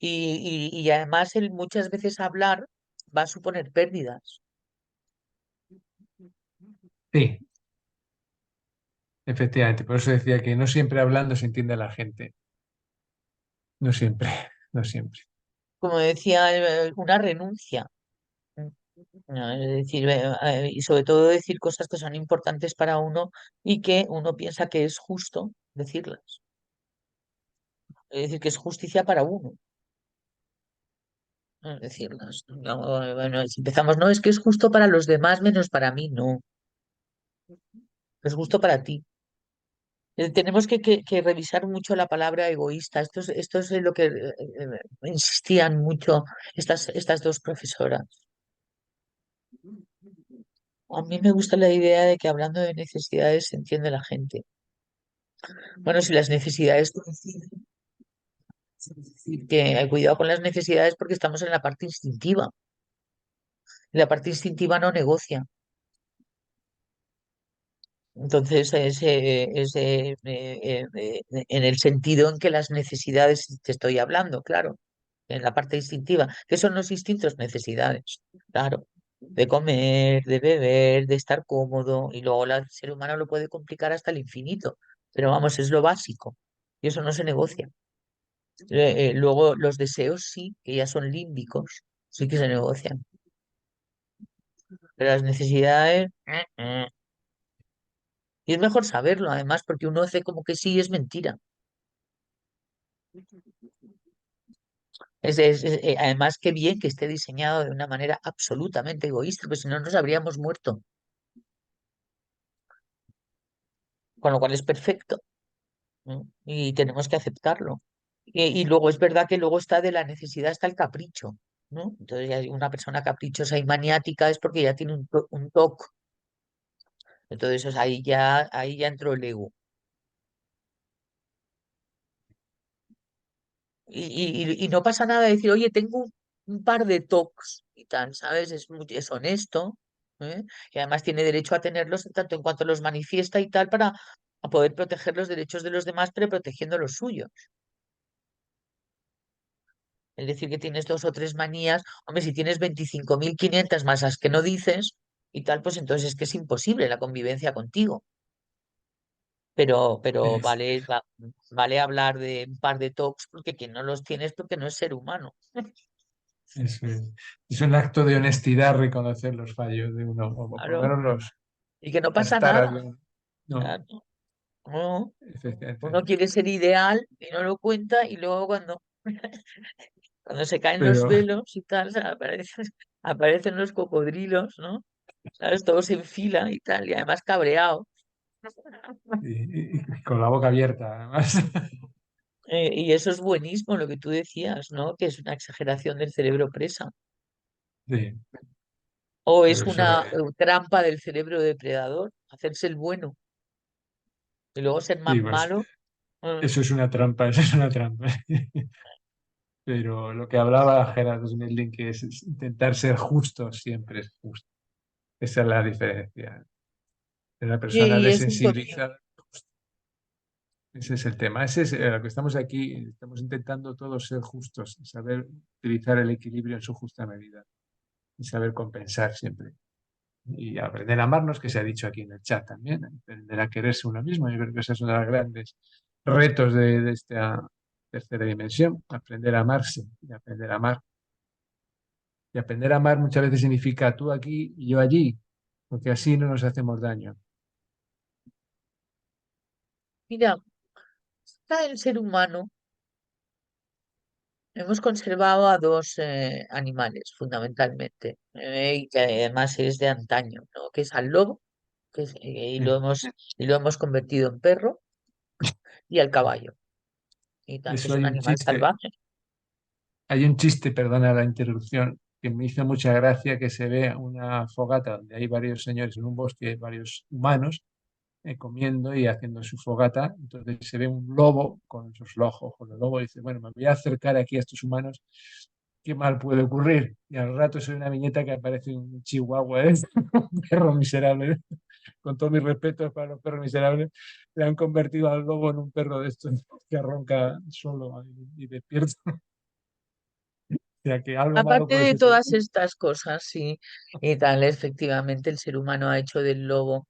Y además el muchas veces hablar va a suponer pérdidas. sí, efectivamente. Por eso decía que no siempre hablando se entiende a la gente. No siempre, no siempre. Como decía, una renuncia. ¿no? Es decir, y sobre todo decir cosas que son importantes para uno y que uno piensa que es justo decirlas. Es decir, que es justicia para uno, ¿no? Decirlas. No, bueno, si empezamos, no, es que es justo para los demás menos para mí, no, es justo para ti. Tenemos que revisar mucho la palabra egoísta. Esto es lo que insistían mucho estas dos profesoras. A mí me gusta la idea de que hablando de necesidades se entiende la gente. Bueno, si las necesidades coinciden, es decir, que hay cuidado con las necesidades porque estamos en la parte instintiva. Y la parte instintiva no negocia. Entonces, en el sentido en que las necesidades te estoy hablando, claro, en la parte instintiva, que son los instintos necesidades, claro, de comer, de beber, de estar cómodo, y luego el ser humano lo puede complicar hasta el infinito, pero vamos, es lo básico, y eso no se negocia. Luego los deseos sí, que ya son límbicos, sí que se negocian, pero las necesidades... Y es mejor saberlo, además, porque uno hace como que sí y es mentira. Además, qué bien que esté diseñado de una manera absolutamente egoísta, pues si no nos habríamos muerto, con lo cual es perfecto, ¿no? Y tenemos que aceptarlo. Y luego es verdad que luego está de la necesidad hasta el capricho, ¿no? Entonces, ya una persona caprichosa y maniática es porque ya tiene un TOC. Entonces, ahí ya entró el ego. Y no pasa nada de decir, oye, tengo un par de TOCs y tal, ¿sabes? Es honesto, ¿eh? Y además tiene derecho a tenerlos en tanto en cuanto los manifiesta y tal para a poder proteger los derechos de los demás, pero protegiendo los suyos. Es decir, que tienes dos o tres manías, hombre, si tienes 25.500 más las que no dices y tal, pues entonces es que es imposible la convivencia contigo. Pero Es, vale hablar de un par de TOCs porque quien no los tiene es porque no es ser humano. es un acto de honestidad reconocer los fallos de uno, o por lo Claro. menos los, Y que no las pasa taras nada. de uno. No, Claro, no, uno efectivamente. quiere ser ideal y no lo cuenta y luego cuando se caen los Pero, velos y tal, aparecen los cocodrilos, ¿no? ¿Sabes? Todos en fila y tal, y además cabreados. y con la boca abierta, además. Y eso es buenísimo, lo que tú decías, ¿no? Que es una exageración del cerebro presa. Sí, O es pero eso, una trampa del cerebro depredador, hacerse el bueno y luego ser más sí, pues malo. eso es una trampa, eso es una trampa. Pero lo que hablaba Gerardo Smirling, que es intentar ser justo, siempre es justo. Esa es la diferencia. De una persona Y eso es desensibilizada. Ese es el tema. Ese es lo que estamos aquí. Estamos intentando todos ser justos, saber utilizar el equilibrio en su justa medida y saber compensar siempre. Y aprender a amarnos, que se ha dicho aquí en el chat también, aprender a quererse uno mismo. Yo creo que ese es uno de los grandes retos de esta tercera dimensión, aprender a amarse y aprender a amar. Y aprender a amar muchas veces significa tú aquí y yo allí, porque así no nos hacemos daño. mira, está el ser humano. Hemos conservado a dos animales fundamentalmente, y que además es de antaño, ¿no? Que es al lobo, Sí. y lo hemos convertido en perro, y al caballo, y tal, que Eso es un animal salvaje. hay un chiste, perdona la interrupción, que me hizo mucha gracia que se ve una fogata donde hay varios señores en un bosque, varios humanos comiendo y haciendo su fogata. Entonces se ve un lobo con sus ojos, con el lobo y dice, bueno, me voy a acercar aquí a estos humanos, ¿qué mal puede ocurrir? Y al rato se ve una viñeta que aparece un chihuahua, ¿eh? Un perro miserable. Con todo mi respeto para los perros miserables, le han convertido al lobo en un perro de estos que ronca solo y despierta. O sea que algo malo Aparte puede de suceder. todas estas cosas, sí, y tal, efectivamente el ser humano ha hecho del lobo.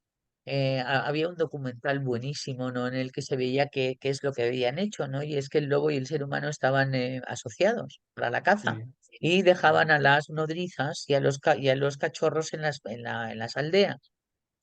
Había un documental buenísimo, ¿no? En el que se veía qué es lo que habían hecho, ¿no? Y es que el lobo y el ser humano estaban asociados para la caza. Sí, y dejaban a las nodrizas y a y a los cachorros en en las aldeas.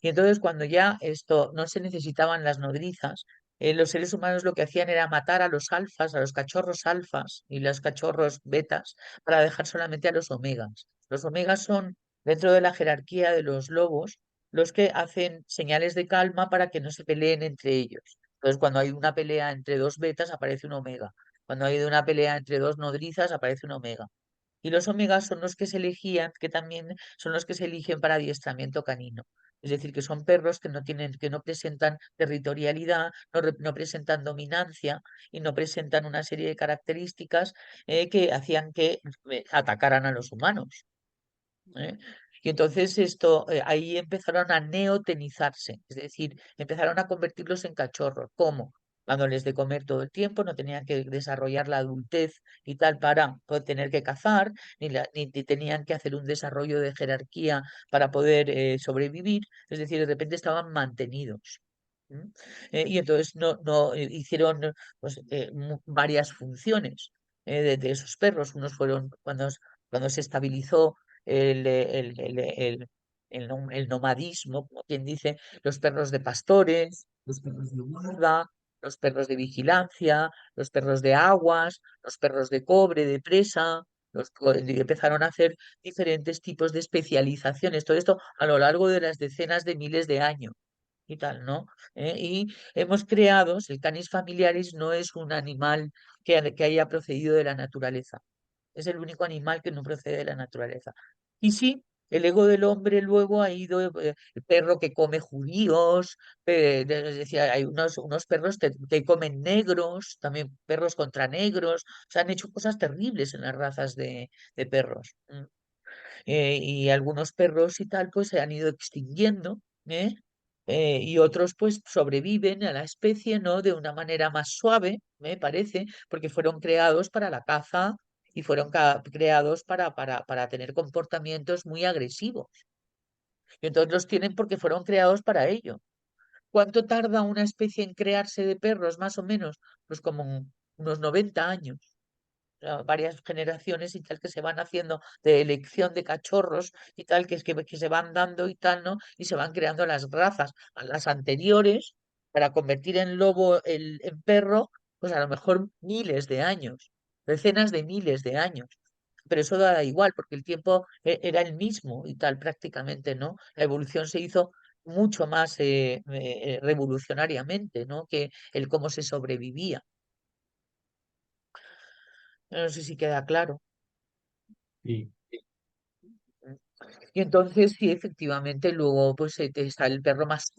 Y entonces cuando ya esto no se necesitaban las nodrizas, los seres humanos lo que hacían era matar a los alfas, a los cachorros alfas y los cachorros betas, para dejar solamente a los omegas. Los omegas son, dentro de la jerarquía de los lobos, los que hacen señales de calma para que no se peleen entre ellos. Entonces, cuando hay una pelea entre dos betas, aparece un omega. Cuando hay una pelea entre dos nodrizas, aparece un omega. Y los omegas son los que se elegían, que también son los que se eligen para adiestramiento canino. Es decir, que son perros que no tienen, que no presentan territorialidad, no presentan dominancia y no presentan una serie de características que hacían que atacaran a los humanos. ¿Eh? Y entonces ahí empezaron a neotenizarse, es decir, empezaron a convertirlos en cachorros. ¿Cómo? Dándoles de comer todo el tiempo, no tenían que desarrollar la adultez y tal para poder tener que cazar, ni tenían que hacer un desarrollo de jerarquía para poder sobrevivir, es decir, de repente estaban mantenidos. ¿M? Y entonces hicieron pues, varias funciones de esos perros. Unos fueron cuando se estabilizó el nomadismo, como quien dice, los perros de pastores, los perros de guarda, los perros de vigilancia, los perros de aguas, los perros de cobre, de presa. Y empezaron a hacer diferentes tipos de especializaciones, todo esto a lo largo de las decenas de miles de años y tal, ¿no? Y hemos creado, el Canis familiaris no es un animal que haya procedido de la naturaleza, es el único animal que no procede de la naturaleza. Y sí, el ego del hombre luego ha ido, el perro que come judíos, es decir, hay unos perros que comen negros, también perros contra negros, se han hecho cosas terribles en las razas de perros. Y algunos perros y tal, pues se han ido extinguiendo, ¿eh? Y otros pues sobreviven a la especie, ¿no? De una manera más suave, me parece, porque fueron creados para la caza y fueron creados para tener comportamientos muy agresivos. Y entonces los tienen porque fueron creados para ello. ¿Cuánto tarda una especie en crearse de perros, más o menos? Pues como unos 90 años, sea, varias generaciones y tal que se van haciendo de elección de cachorros y tal, que se van dando y tal, ¿no? Y se van creando las razas. A las anteriores, para convertir en lobo en perro, pues a lo mejor miles de años, decenas de miles de años. Pero eso da igual, porque el tiempo era el mismo y tal, prácticamente, ¿no? La evolución se hizo mucho más revolucionariamente, ¿no? Que el cómo se sobrevivía. No sé si queda claro. Y, Y entonces, sí, efectivamente, luego pues está el perro más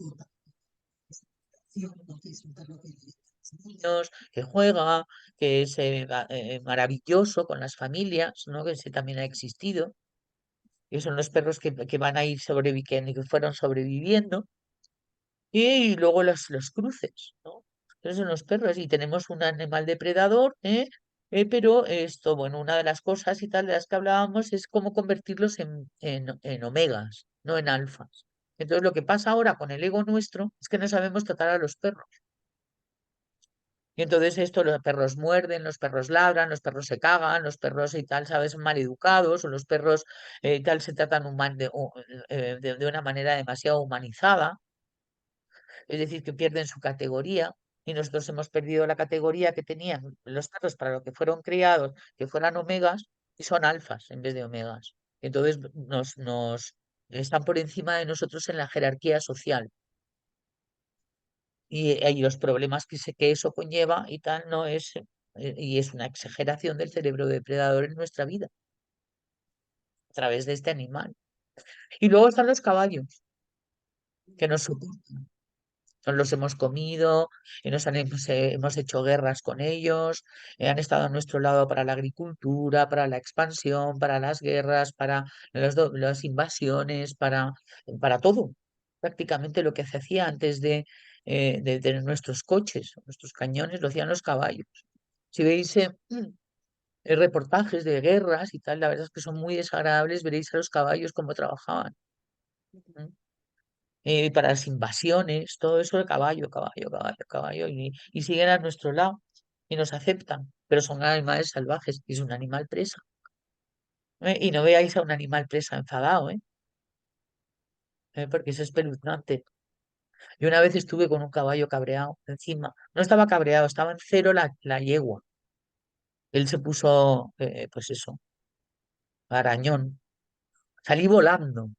niños, que juega, que es maravilloso con las familias, ¿no? Que ese también ha existido. Y son los perros que van a ir sobreviviendo, que fueron sobreviviendo. Y luego los cruces, ¿no? Esos son los perros. Y tenemos un animal depredador, ¿eh? Pero esto, bueno, una de las cosas y tal de las que hablábamos es cómo convertirlos en omegas, no en alfas. Entonces, lo que pasa ahora con el ego nuestro es que no sabemos tratar a los perros. Y entonces esto, los perros muerden, los perros ladran, los perros se cagan, los perros y tal, ¿sabes? Mal educados, o los perros y tal se tratan de una manera demasiado humanizada, es decir, que pierden su categoría y nosotros hemos perdido la categoría que tenían los perros para lo que fueron criados, que fueran omegas, y son alfas en vez de omegas. Entonces nos están por encima de nosotros en la jerarquía social. Y los problemas que eso conlleva y tal, no es, y es una exageración del cerebro depredador en nuestra vida, a través de este animal. Y luego están los caballos, que nos soportan. Nos los hemos comido, y hemos hecho guerras con ellos, han estado a nuestro lado para la agricultura, para la expansión, para las guerras, para las invasiones, para todo. Prácticamente lo que se hacía antes de tener nuestros coches, nuestros cañones, lo hacían los caballos. Si veis reportajes de guerras y tal, la verdad es que son muy desagradables, veréis a los caballos cómo trabajaban. ¿Mm? Para las invasiones, todo eso de caballo, caballo, caballo, caballo, y siguen a nuestro lado y nos aceptan, pero son animales salvajes y es un animal presa. Y no veáis a un animal presa enfadado, porque eso es espeluznante. Yo una vez estuve con un caballo cabreado encima. No estaba cabreado, estaba en cero la yegua. Él se puso, pues eso, arañón. Salí volando,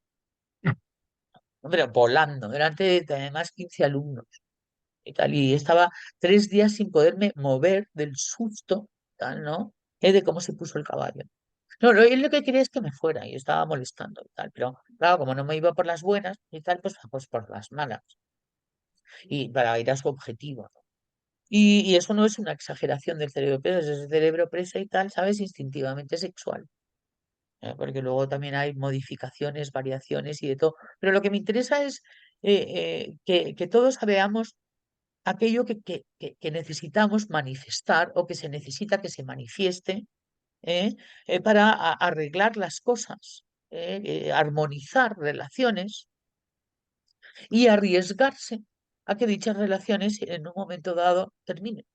hombre, volando, delante de además 15 alumnos y tal. Y estaba 3 días sin poderme mover del susto, tal, ¿no? De cómo se puso el caballo. No, él lo que quería es que me fuera y estaba molestando y tal. Pero claro, como no me iba por las buenas y tal, pues por las malas. Y para ir a su objetivo. Y eso no es una exageración del cerebro presa, es el cerebro presa y tal, ¿sabes? Instintivamente sexual. Porque luego también hay modificaciones, variaciones y de todo. Pero lo que me interesa es que todos veamos aquello que necesitamos manifestar o que se necesita que se manifieste para arreglar las cosas, armonizar relaciones y arriesgarse a que dichas relaciones en un momento dado terminen.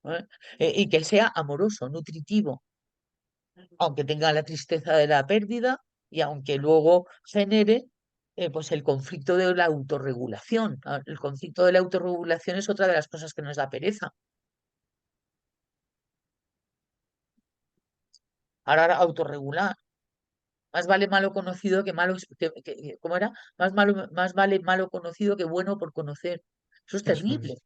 ¿Eh? Y que sea amoroso, nutritivo, aunque tenga la tristeza de la pérdida y aunque luego genere pues el conflicto de la autorregulación. El conflicto de la autorregulación es otra de las cosas que nos da pereza. Ahora, autorregular. Más vale malo conocido que malo, ¿cómo era? Más vale malo conocido que bueno por conocer. Eso es Eso terrible. es.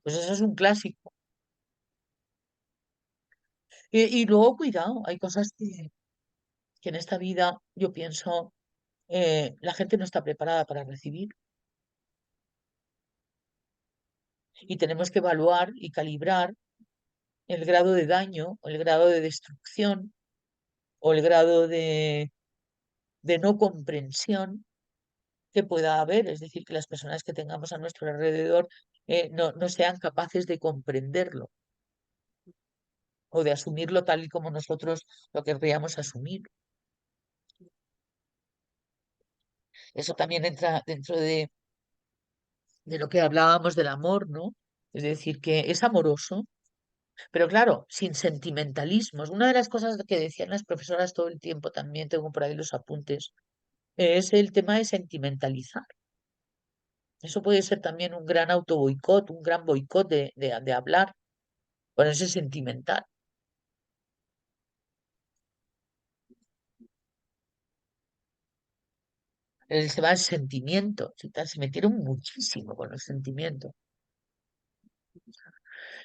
Pues eso es un clásico. Y luego, cuidado, hay cosas que en esta vida yo pienso, la gente no está preparada para recibir y tenemos que evaluar y calibrar el grado de daño o el grado de destrucción o el grado de no comprensión que pueda haber. Es decir, que las personas que tengamos a nuestro alrededor no sean capaces de comprenderlo o de asumirlo tal y como nosotros lo querríamos asumir. Eso también entra dentro de lo que hablábamos del amor, ¿no? Es decir, que es amoroso, pero claro, sin sentimentalismos. Una de las cosas que decían las profesoras todo el tiempo, también tengo por ahí los apuntes, es el tema de sentimentalizar. Eso puede ser también un gran auto boicot, un gran boicot de hablar, ponerse sentimental. El tema del sentimiento, y tal, se metieron muchísimo con los sentimientos.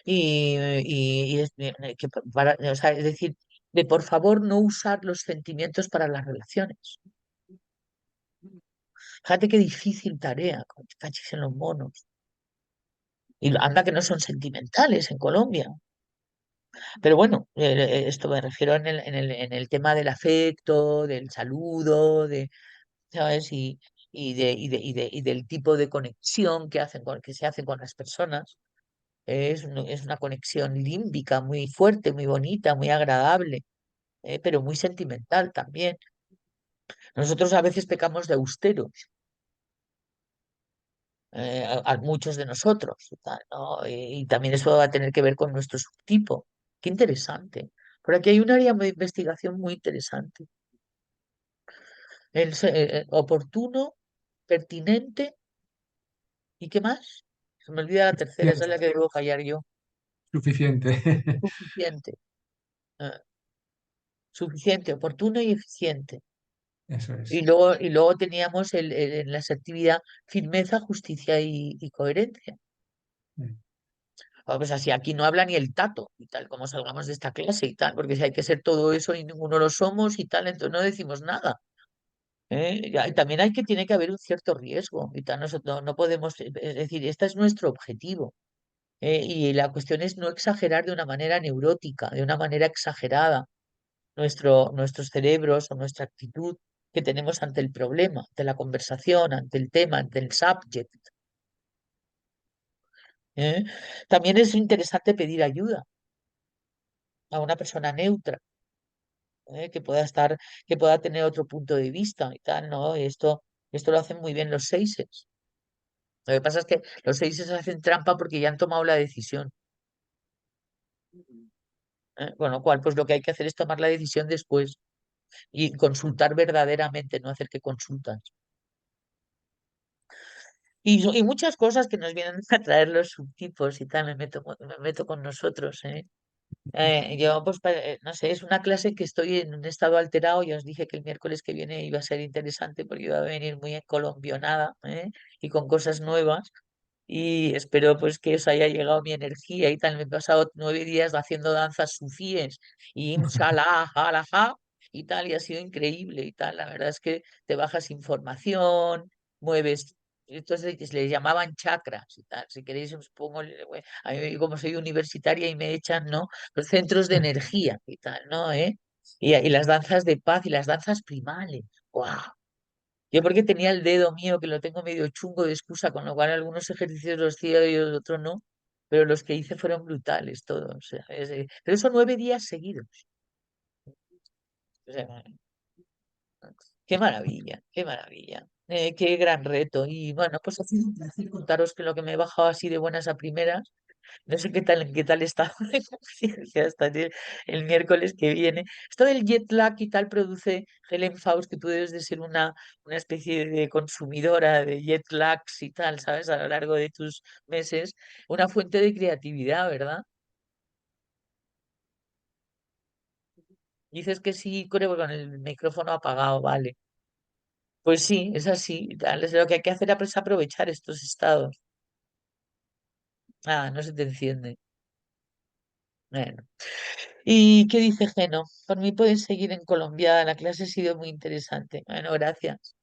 Y o sea, es decir, de por favor no usar los sentimientos para las relaciones. Fíjate qué difícil tarea, cachis en los monos. Y anda que no son sentimentales en Colombia. Pero bueno, esto me refiero en el tema del afecto, del saludo, ¿sabes? Y del tipo de conexión que se hace con las personas. Es una conexión límbica muy fuerte, muy bonita, muy agradable, pero muy sentimental también. Nosotros a veces pecamos de austeros, a muchos de nosotros, y tal, ¿no? Y también eso va a tener que ver con nuestro subtipo. Qué interesante. Por aquí hay un área de investigación muy interesante. Oportuno, pertinente, ¿y qué más? Se me olvida la tercera, esa es la Suficiente. que debo fallar yo. Suficiente. Suficiente. ah, Suficiente, oportuno y eficiente. Eso Y es. luego, y luego teníamos en la asertividad firmeza, justicia y coherencia. Pues así aquí no habla ni el tato y tal, como salgamos de esta clase y tal, porque si hay que ser todo eso y ninguno lo somos y tal, entonces no decimos nada. Y también tiene que haber un cierto riesgo y tal, nosotros no podemos, es decir, este es nuestro objetivo. Y la cuestión es no exagerar de una manera neurótica, de una manera exagerada nuestros cerebros o nuestra actitud que tenemos ante el problema, ante la conversación, ante el tema, ante el subject. ¿eh? También es interesante pedir ayuda a una persona neutra, que pueda que pueda tener otro punto de vista y tal, ¿no? Esto lo hacen muy bien los seises. Lo que pasa es que los seises hacen trampa porque ya han tomado la decisión. Con lo cual, pues lo que hay que hacer es tomar la decisión después y consultar verdaderamente, no hacer que consultas. Y muchas cosas que nos vienen a traer los subtipos y tal, me meto con nosotros, ¿eh? Yo, pues, no sé, es una clase que estoy en un estado alterado. Ya os dije que el miércoles que viene iba a ser interesante porque iba a venir muy encolombionada, y con cosas nuevas. Y espero pues que os haya llegado mi energía y tal. Me he pasado 9 días haciendo danzas sufíes y inshallah, alaha y tal, y ha sido increíble y tal. La verdad es que te bajas información, mueves. Entonces le llamaban chakras y tal. Si queréis, os pongo, a mí como soy universitaria y me echan, ¿no? Los centros de energía y tal, ¿no? Y las danzas de paz y las danzas primales. ¡Guau! Yo porque tenía el dedo mío que lo tengo medio chungo de excusa, con lo cual algunos ejercicios los hacía y otros no, pero los que hice fueron brutales todos. O sea, pero son 9 días seguidos. O sea, qué maravilla, qué maravilla. Qué gran reto. Y bueno, pues ha sido un placer contaros que lo que me he bajado así de buenas a primeras. No sé qué tal está la conciencia hasta el miércoles que viene. Esto del jet lag y tal produce, Helen Faust, que tú debes de ser una especie de consumidora de jet lags y tal, ¿sabes? A lo largo de tus meses, una fuente de creatividad, ¿verdad? Dices que sí, creo que con el micrófono apagado, vale. Pues sí, es así. Tal. Es lo que hay que hacer es aprovechar estos estados. Ah, no se te enciende. Bueno. ¿Y qué dice Geno? Por mí puedes seguir en Colombia, la clase ha sido muy interesante. Bueno, gracias.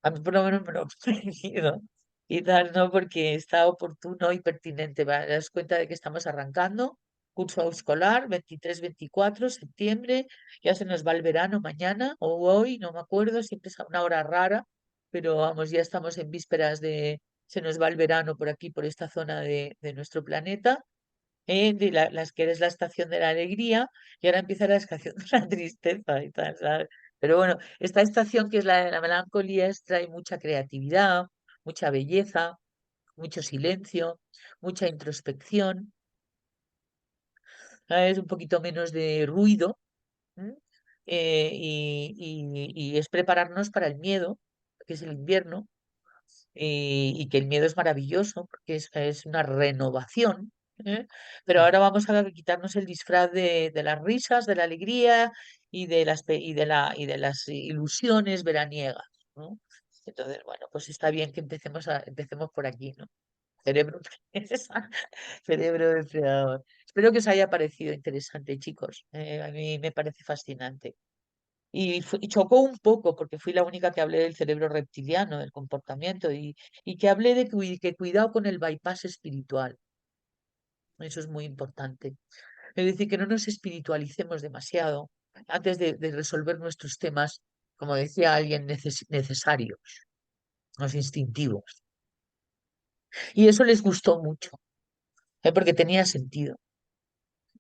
A mí por lo menos me lo he parecido. Y tal, ¿no? Porque está oportuno y pertinente. ¿Vale? Te das cuenta de que estamos arrancando curso escolar, 23-24 septiembre, ya se nos va el verano mañana o hoy, no me acuerdo, siempre es a una hora rara, pero vamos, ya estamos en vísperas de, se nos va el verano por aquí, por esta zona de nuestro planeta, de las que eres la estación de la alegría, y ahora empieza la estación de la tristeza y tal, ¿sabes? Pero bueno, esta estación que es la de la melancolía trae mucha creatividad, mucha belleza, mucho silencio, mucha introspección, ¿sabes? Un poquito menos de ruido. ¿M? Y es prepararnos para el miedo, que es el invierno, y que el miedo es maravilloso porque es una renovación, ¿eh? Pero ahora vamos a quitarnos el disfraz de las risas, de la alegría y de las ilusiones veraniegas, ¿no? Entonces, bueno, pues está bien que empecemos por aquí, ¿no? Cerebro, cerebro depredador. Espero que os haya parecido interesante, chicos. A mí me parece fascinante. Y chocó un poco porque fui la única que hablé del cerebro reptiliano, del comportamiento, y que hablé de que cuidado con el bypass espiritual. Eso es muy importante. Es decir, que no nos espiritualicemos demasiado antes de resolver nuestros temas, como decía alguien, necesarios, los instintivos. Y eso les gustó mucho, porque tenía sentido.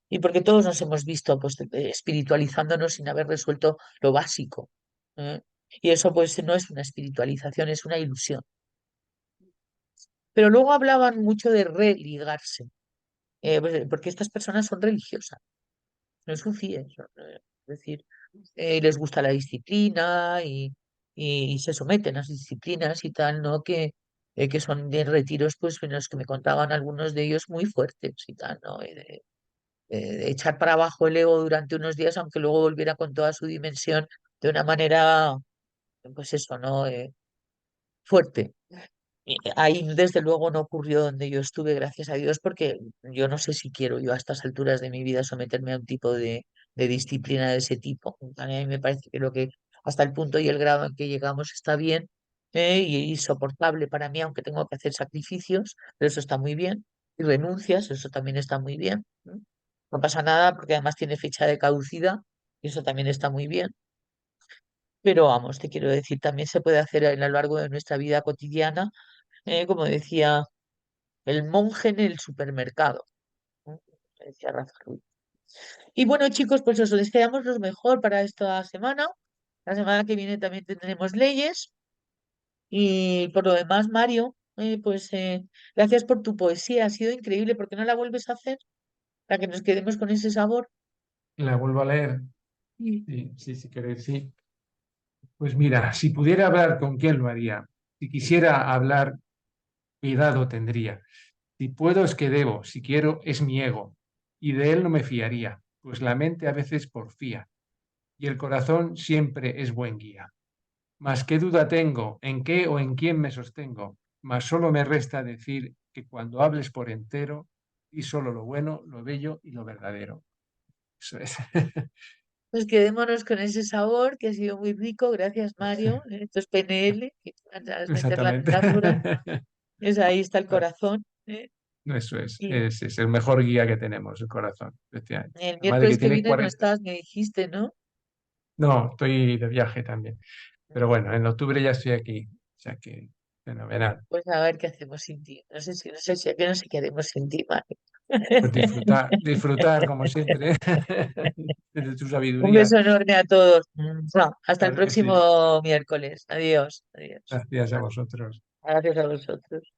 Y porque todos nos hemos visto pues, espiritualizándonos sin haber resuelto lo básico. ¿Eh? Y eso pues no es una espiritualización, es una ilusión. Pero luego hablaban mucho de religarse, porque estas personas son religiosas, no son fieles. Es decir, les gusta la disciplina y se someten a las disciplinas y tal, ¿no? Que son de retiros, pues en los que me contaban algunos de ellos muy fuertes y tal, ¿no? De echar para abajo el ego durante unos días, aunque luego volviera con toda su dimensión de una manera, pues eso, ¿no? Fuerte. Ahí desde luego no ocurrió donde yo estuve, gracias a Dios, porque yo no sé si quiero yo a estas alturas de mi vida someterme a un tipo de disciplina de ese tipo. A mí me parece que lo que hasta el punto y el grado en que llegamos está bien, y soportable para mí, aunque tengo que hacer sacrificios, pero eso está muy bien. Y renuncias, eso también está muy bien. No pasa nada porque además tiene fecha de caducidad y eso también está muy bien. Pero vamos, te quiero decir, también se puede hacer a lo largo de nuestra vida cotidiana, como decía el monje en el supermercado, ¿no? Decía Rafa Ruiz. Y bueno, chicos, pues os deseamos lo mejor para esta semana. La semana que viene también tendremos leyes. Y por lo demás, Mario, gracias por tu poesía. Ha sido increíble. ¿Por qué no la vuelves a hacer? Para que nos quedemos con ese sabor. La vuelvo a leer. Sí. Sí, sí, si queréis, sí. Pues mira, si pudiera hablar, ¿con quién lo haría? Si quisiera hablar, cuidado tendría. Si puedo es que debo, si quiero es mi ego, y de él no me fiaría, pues la mente a veces porfía, y el corazón siempre es buen guía. Mas qué duda tengo, en qué o en quién me sostengo, mas solo me resta decir que cuando hables por entero, y solo lo bueno, lo bello y lo verdadero. Eso es. Pues quedémonos con ese sabor que ha sido muy rico. Gracias, Mario. Esto es PNL, que sabes meter la Exactamente. metáfora. Es ahí está el corazón. Eso es, Y es el mejor guía que tenemos, el corazón, efectivamente. el Además de que miércoles que tiene viene no 40. estás, me dijiste, ¿no? No, estoy de viaje también. Pero bueno, en octubre ya estoy aquí. O sea que, fenomenal. Pues a ver qué hacemos sin ti. No sé qué, no sé qué haremos sin ti, Mario. Pues disfrutar, disfrutar como siempre de tu Un sabiduría. beso enorme a todos. Hasta el Claro que sí. próximo miércoles. Adiós. Adiós. Gracias a vosotros. Gracias a vosotros.